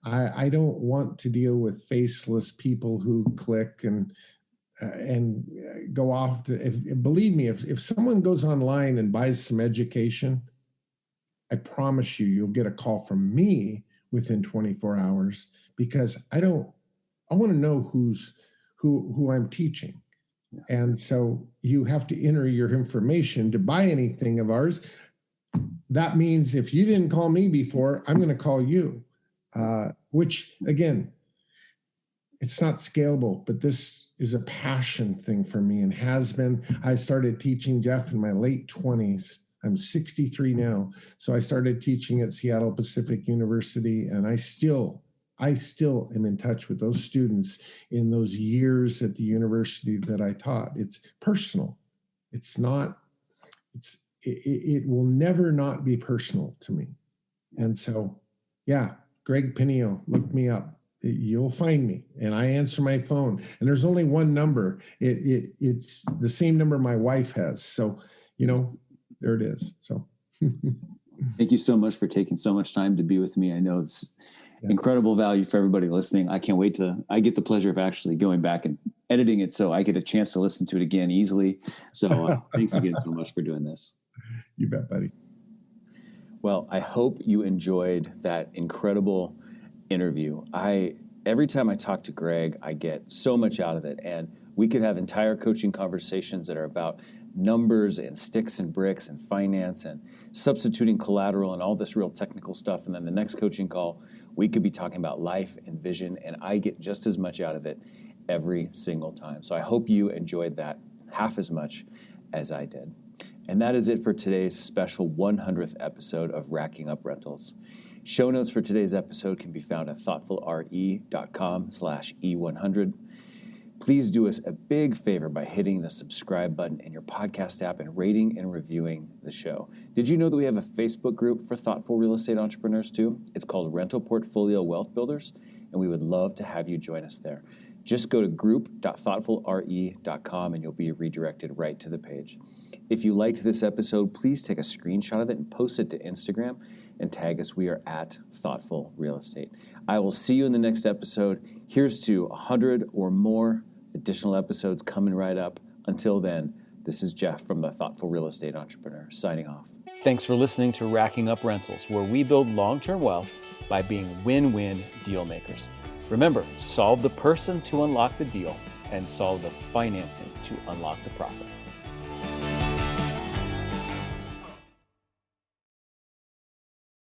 [SPEAKER 1] I don't want to deal with faceless people who click and go off. Believe me, if someone goes online and buys some education, I promise you'll get a call from me within 24 hours, because I want to know who I'm teaching. Yeah. And so you have to enter your information to buy anything of ours. That means if you didn't call me before, I'm going to call you, which again, it's not scalable, but this is a passion thing for me and has been. I started teaching, Jeff, in my late 20s. I'm 63 now. So I started teaching at Seattle Pacific University, and I still am in touch with those students in those years at the university that I taught. It's personal. It will never not be personal to me. And so, yeah, Greg Pinneo, look me up. You'll find me, and I answer my phone. And there's only one number. It's the same number my wife has. So, there it is. So
[SPEAKER 2] thank you so much for taking so much time to be with me. I know it's incredible value for everybody listening. I can't wait I get the pleasure of actually going back and editing it, so I get a chance to listen to it again easily. So thanks again so much for doing this.
[SPEAKER 1] You bet, buddy.
[SPEAKER 2] Well, I hope you enjoyed that incredible interview. Every time I talk to Greg, I get so much out of it, and we could have entire coaching conversations that are about numbers and sticks and bricks and finance and substituting collateral and all this real technical stuff. And then the next coaching call, we could be talking about life and vision, and I get just as much out of it every single time. So I hope you enjoyed that half as much as I did. And that is it for today's special 100th episode of Racking Up Rentals. Show notes for today's episode can be found at thoughtfulre.com/E100. Please do us a big favor by hitting the subscribe button in your podcast app and rating and reviewing the show. Did you know that we have a Facebook group for thoughtful real estate entrepreneurs too? It's called Rental Portfolio Wealth Builders, and we would love to have you join us there. Just go to group.thoughtfulre.com and you'll be redirected right to the page. If you liked this episode, please take a screenshot of it and post it to Instagram and tag us. We are at Thoughtful Real Estate. I will see you in the next episode. Here's to 100 or more additional episodes coming right up. Until then, this is Jeff from the Thoughtful Real Estate Entrepreneur signing off.
[SPEAKER 3] Thanks for listening to Racking Up Rentals, where we build long-term wealth by being win-win deal makers. Remember, solve the person to unlock the deal and solve the financing to unlock the profits.